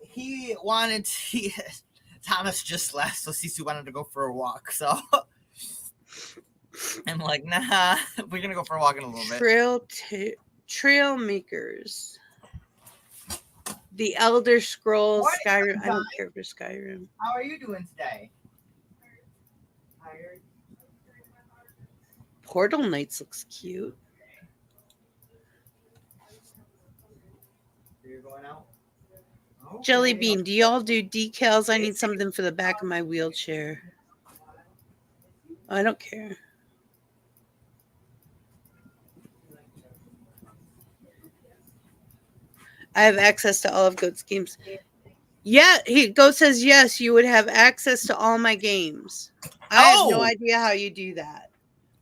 Thomas just left, so Sisu wanted to go for a walk. So I'm like, nah, we're gonna go for a walk in a little bit. Trail Makers. The Elder Scrolls Skyrim. I don't care for Skyrim. How are you doing today? Portal Knights looks cute. You're going out? Jelly Bean, do y'all do decals? I need something for the back of my wheelchair. I don't care. I have access to all of Goat's games. Yeah, Goat says yes, you would have access to all my games. I have no idea how you do that.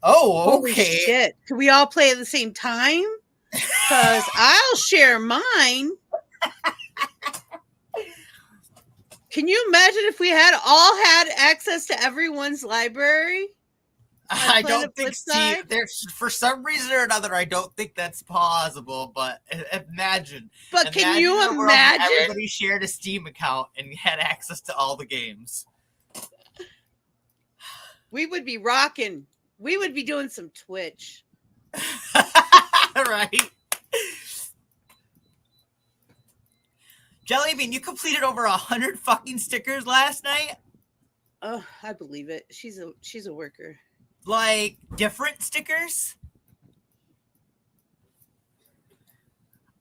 Oh, Holy okay. shit. Can we all play at the same time? Because I'll share mine. Can you imagine if we all had access to everyone's library? I don't think Steve. There's for some reason or another. I don't think that's possible. But imagine. But can you imagine? Everybody shared a Steam account and had access to all the games. We would be rocking. We would be doing some Twitch. Right. Jellybean, you completed over 100 fucking stickers last night? Oh, I believe it. She's a worker. Like different stickers?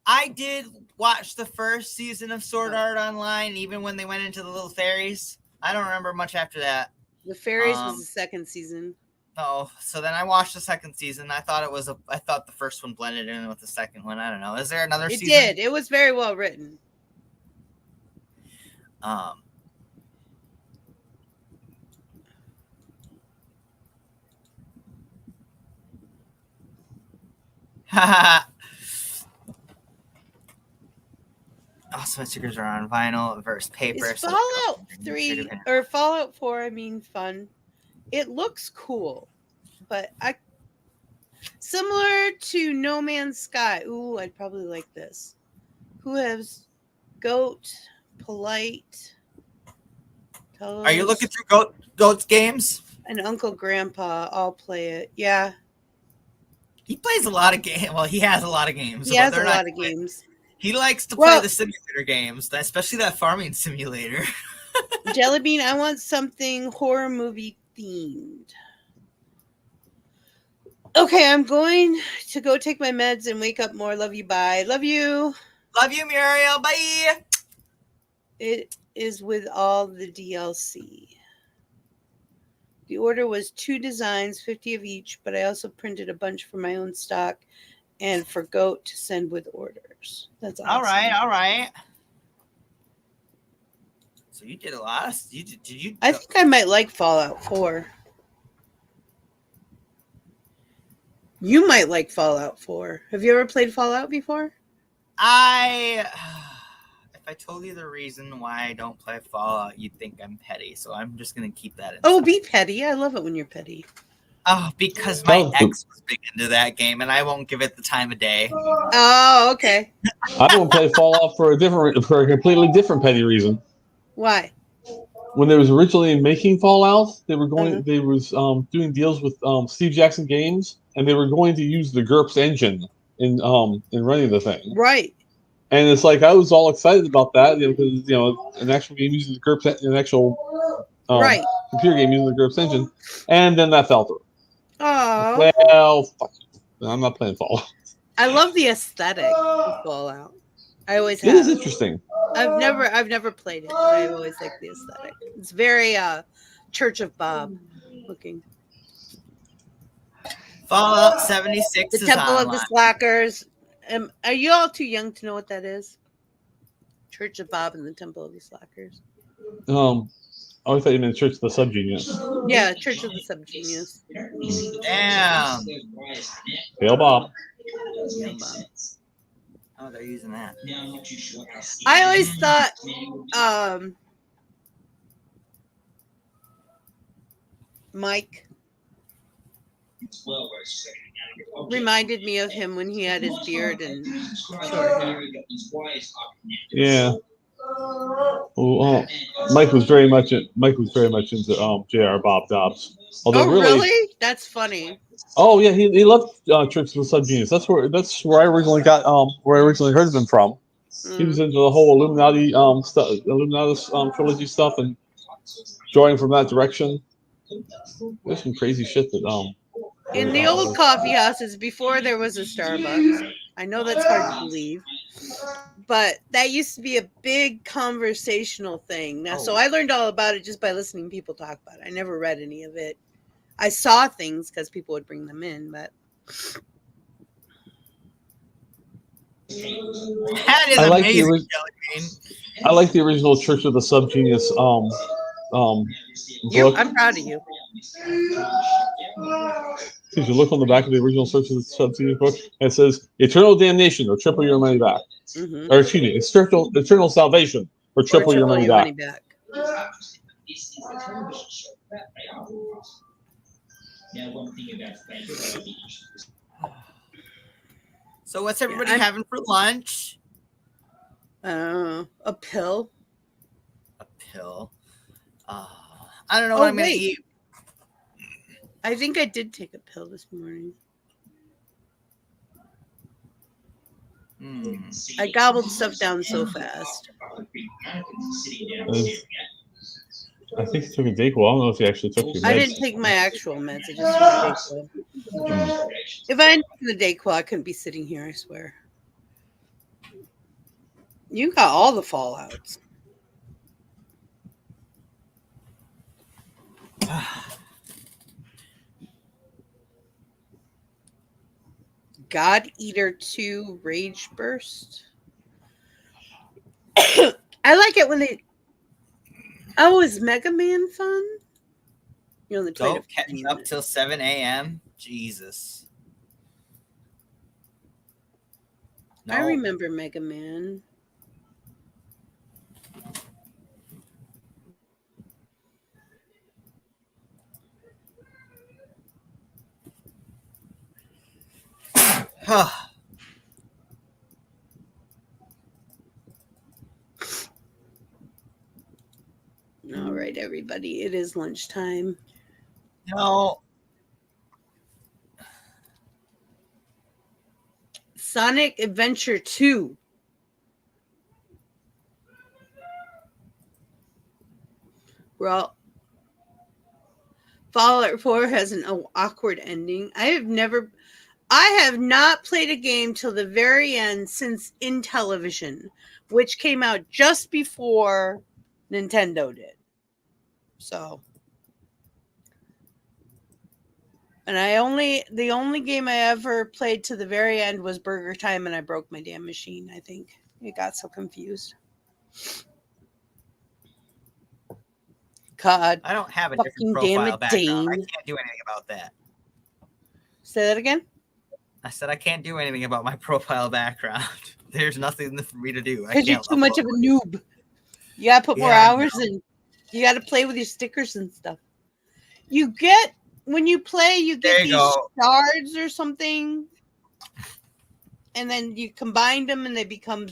I did watch the first season of Sword Art Online, even when they went into the little fairies. I don't remember much after that. The fairies was the second season. Oh, so then I watched the second season. I thought the first one blended in with the second one. I don't know. Is there another season? It did. It was very well written. Also, my stickers are on vinyl versus paper. Is Fallout 3 or Fallout 4, I mean, fun. It looks cool, but similar to No Man's Sky. Ooh, I'd probably like this. Who has Goat, Polite? Are you looking through Goat's games? And Uncle Grandpa all play it. Yeah. He plays a lot of games. Well, he has a lot of games. He has a lot of games. He likes to play the simulator games, especially that farming simulator. Jellybean, I want something horror movie themed. Okay, I'm going to go take my meds and wake up more. Love you. Bye. Love you. Love you, Muriel. Bye. It is with all the DLC. The order was 2 designs, 50 of each, but I also printed a bunch for my own stock and for Goat to send with orders. That's awesome. All right. So you did a lot. Did you? I think I might like Fallout 4. You might like Fallout 4. Have you ever played Fallout before? If I told you the reason why I don't play Fallout, you'd think I'm petty. So I'm just going to keep that in. Oh, be petty. I love it when you're petty. Oh, because my ex was big into that game, and I won't give it the time of day. Oh, okay. I don't play Fallout for a completely different petty reason. Why? When they was originally making Fallout, they were going. They was doing deals with Steve Jackson Games, and they were going to use the GURPS engine in running the thing. Right. And it's like I was all excited about that, because an actual game using the GURPS, an actual computer game using the GURPS engine, and then that fell through. Oh. Well, fuck you. I'm not playing Fallout. I love the aesthetic of Fallout. I always have. It is interesting. I've never played it, but I always like the aesthetic. It's very Church of Bob looking. Fallout 76 The Temple of the Slackers. Are you all too young to know what that is? Church of Bob and the Temple of the Slackers. I thought you meant Church of the Subgenius. Yeah, Church of the Subgenius. Damn. Hail Bob. Oh, they're using that. I always thought Mike reminded me of him when he had his beard and short hair. Yeah. Well, Mike was very much into J.R. Bob Dobbs. Although really? That's funny. Oh yeah, he loved Church of the Subgenius. That's where I originally got where I originally heard of him from. He was into the whole Illuminati trilogy stuff and drawing from that direction. There's some crazy shit that In the old coffee houses before there was a Starbucks. I know that's hard to believe, but that used to be a big conversational thing. Now, so I learned all about it just by listening to people talk about it. I never read any of it. I saw things because people would bring them in, but That is I like amazing, the Jellybean. I like the original Church of the Subgenius book. I'm proud of you. Did you look on the back of the original Church of the Subgenius book? And it says eternal damnation or triple your money back. Mm-hmm. Or excuse me, eternal salvation or triple your money back. So what's everybody having for lunch? A pill. A pill. I don't know what I'm going to eat. I think I did take a pill this morning. I gobbled stuff down so fast. I think you took a Dayquil. I don't know if you actually took your meds. I didn't take my actual meds. I just took Dayquil. If I hadn't taken the Dayquil, I couldn't be sitting here, I swear. You got all the fallouts. God Eater 2 Rage Burst. I like it when they... Oh, is Mega Man fun? You only played catching up till 7 a.m.? Jesus. No. I remember Mega Man. All right, everybody. It is lunchtime. No. Sonic Adventure 2. Well, Fallout 4 has an awkward ending. I have not played a game till the very end since Intellivision, which came out just before Nintendo did. So, and the only game I ever played to the very end was Burger Time, and I broke my damn machine. I think it got so confused. God, I don't have a different profile background. I can't do anything about that. Say that again? I said I can't do anything about my profile background. There's nothing for me to do. Because you're too much of a noob. You gotta put more hours in. You gotta play with your stickers and stuff. You get, when you play, you get these shards or something. And then you combine them and they become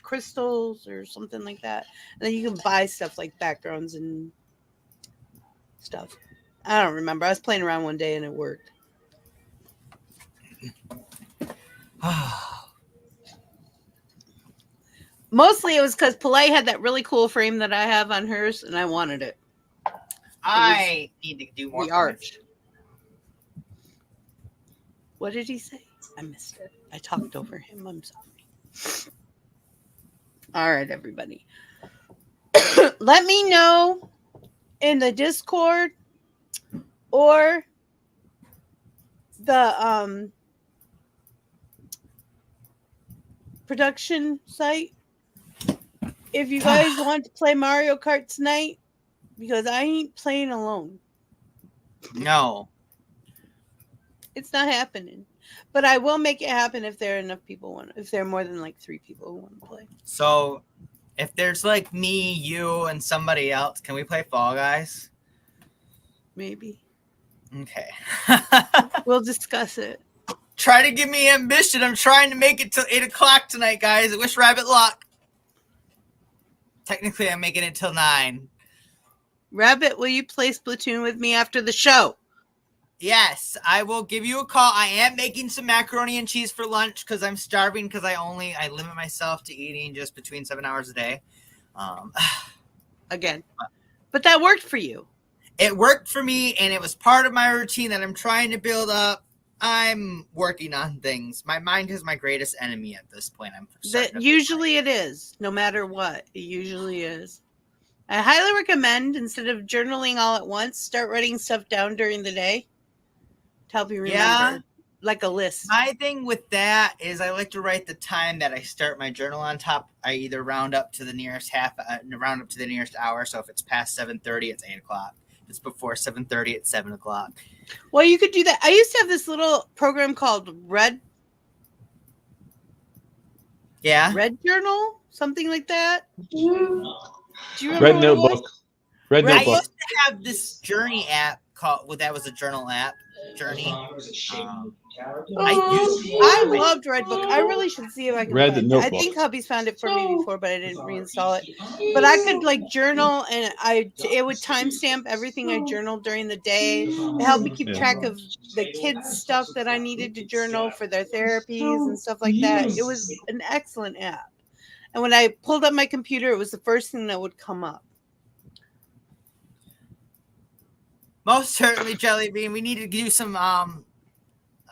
crystals or something like that. And then you can buy stuff like backgrounds and stuff. I don't remember. I was playing around one day and it worked. Mostly it was because Palais had that really cool frame that I have on hers, and I wanted it. I need to do more. The arch. What did he say? I missed it. I talked over him. I'm sorry. All right, everybody. Let me know in the Discord or the production site if you guys want to play Mario Kart tonight, because I ain't playing alone. No. It's not happening. But I will make it happen if there are enough people if there are more than like 3 people who want to play. So if there's like me, you, and somebody else, can we play Fall Guys? Maybe. Okay. We'll discuss it. Try to give me ambition. I'm trying to make it till 8 o'clock tonight, guys. I wish Rabbit luck. Technically, I'm making it till 9. Rabbit, will you play Splatoon with me after the show? Yes, I will give you a call. I am making some macaroni and cheese for lunch because I'm starving because I limit myself to eating just between 7 hours a day. Again. But that worked for you. it worked for me, and it was part of my routine that I'm trying to build up. I'm working on things. My mind is my greatest enemy at this point. That usually it is, no matter what. It usually is. I highly recommend, instead of journaling all at once, start writing stuff down during the day to help you remember. Yeah. Like a list. My thing with that is I like to write the time that I start my journal on top. I either round up to the nearest hour. So if it's past 7:30, it's 8 o'clock. If it's before 7:30, it's 7 o'clock. Well, you could do that. I used to have this little program called Red Journal, something like that. Do you remember Red what Notebook. it was? Red I Notebook. used to have this Journey app that was a journal app. Journey. I loved Red Book. I really should see if I can Red find it. Notebook. I think hubby's found it for me before, but I didn't reinstall it. But I could like journal, and it would timestamp everything I journaled during the day. It helped me keep track of the kids' stuff that I needed to journal for their therapies and stuff like that. It was an excellent app. And when I pulled up my computer, it was the first thing that would come up. Most certainly, Jellybean. We need to do some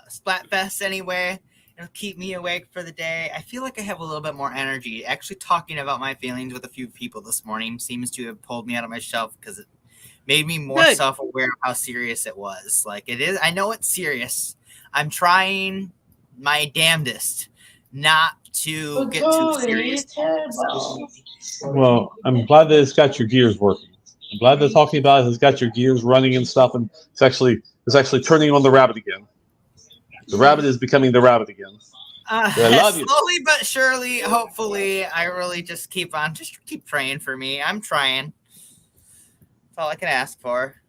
Splatfest anyway. It'll keep me awake for the day. I feel like I have a little bit more energy. Actually, talking about my feelings with a few people this morning seems to have pulled me out of my shelf because it made me more self-aware of how serious it was. Like, it is. I know it's serious. I'm trying my damnedest not to get too serious. Well, I'm glad that it's got your gears working. I'm glad they're talking about it. It's got your gears running and stuff, and it's actually turning on the rabbit again. The rabbit is becoming the rabbit again. I love you. Slowly but surely, hopefully, I really just keep praying for me. I'm trying. That's all I can ask for.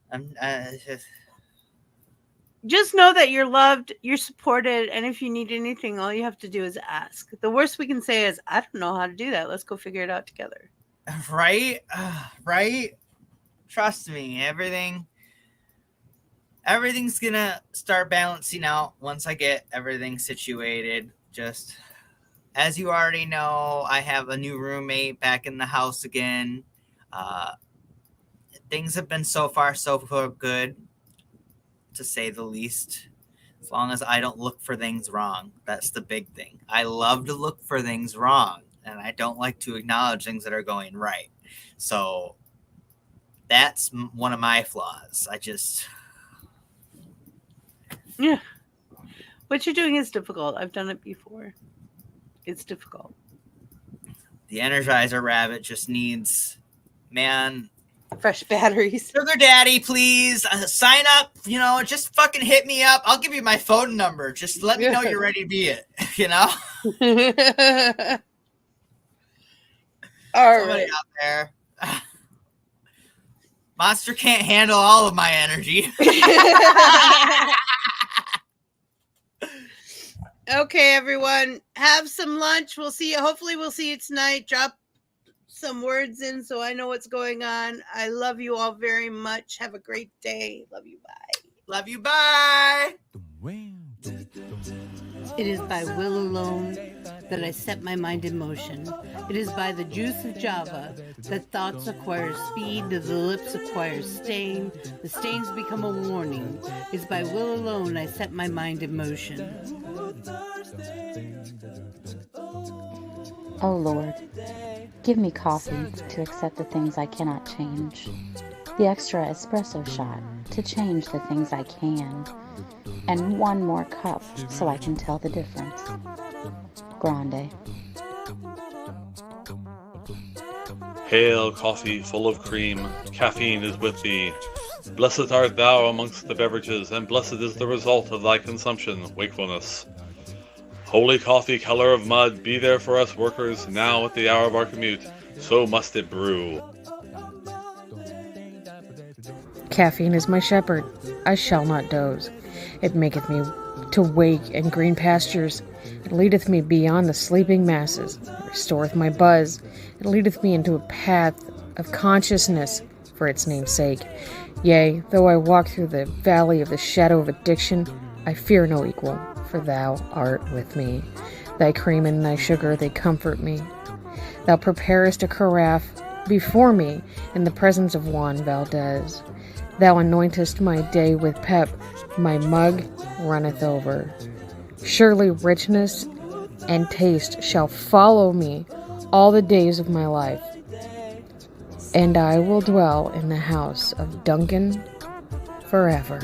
Just know that you're loved, you're supported, and if you need anything, all you have to do is ask. The worst we can say is, I don't know how to do that. Let's go figure it out together. Right? Right? Trust me, everything's gonna start balancing out once I get everything situated. Just as you already know, I have a new roommate back in the house again. Things have been so far so good, to say the least. As long as I don't look for things wrong, that's the big thing. I love to look for things wrong, and I don't like to acknowledge things that are going right. So that's one of my flaws. Yeah. What you're doing is difficult. I've done it before. It's difficult. The Energizer Rabbit just needs, fresh batteries. Sugar Daddy, please sign up. Just fucking hit me up. I'll give you my phone number. Just let me know you're ready to be it. All Somebody right. out there. Monster can't handle all of my energy. Okay, everyone. Have some lunch. We'll see you. Hopefully we'll see you tonight. Drop some words in so I know what's going on. I love you all very much. Have a great day. Love you. Bye. Love you. Bye. It is by will alone that I set my mind in motion. It is by the juice of Java that thoughts acquire speed, that the lips acquire stain, the stains become a warning. It is by will alone I set my mind in motion. Oh Lord, give me coffee to accept the things I cannot change, the extra espresso shot to change the things I can, and one more cup so I can tell the difference. Grande. Hail, coffee full of cream, caffeine is with thee. Blessed art thou amongst the beverages, and blessed is the result of thy consumption, wakefulness. Holy coffee, color of mud, be there for us workers, now at the hour of our commute, so must it brew. Caffeine is my shepherd, I shall not doze. It maketh me to wake in green pastures. It leadeth me beyond the sleeping masses. It restoreth my buzz. It leadeth me into a path of consciousness for its name's sake. Yea, though I walk through the valley of the shadow of addiction, I fear no equal, for thou art with me. Thy cream and thy sugar, they comfort me. Thou preparest a carafe before me in the presence of Juan Valdez. Thou anointest my day with pep, my mug runneth over. Surely richness and taste shall follow me all the days of my life, and I will dwell in the house of Duncan forever.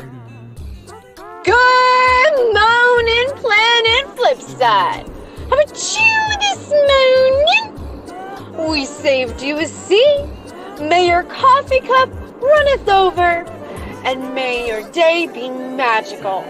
Good morning, Planet Flipside. How about you this morning? We saved you a seat. May your coffee cup runneth over, and may your day be magical.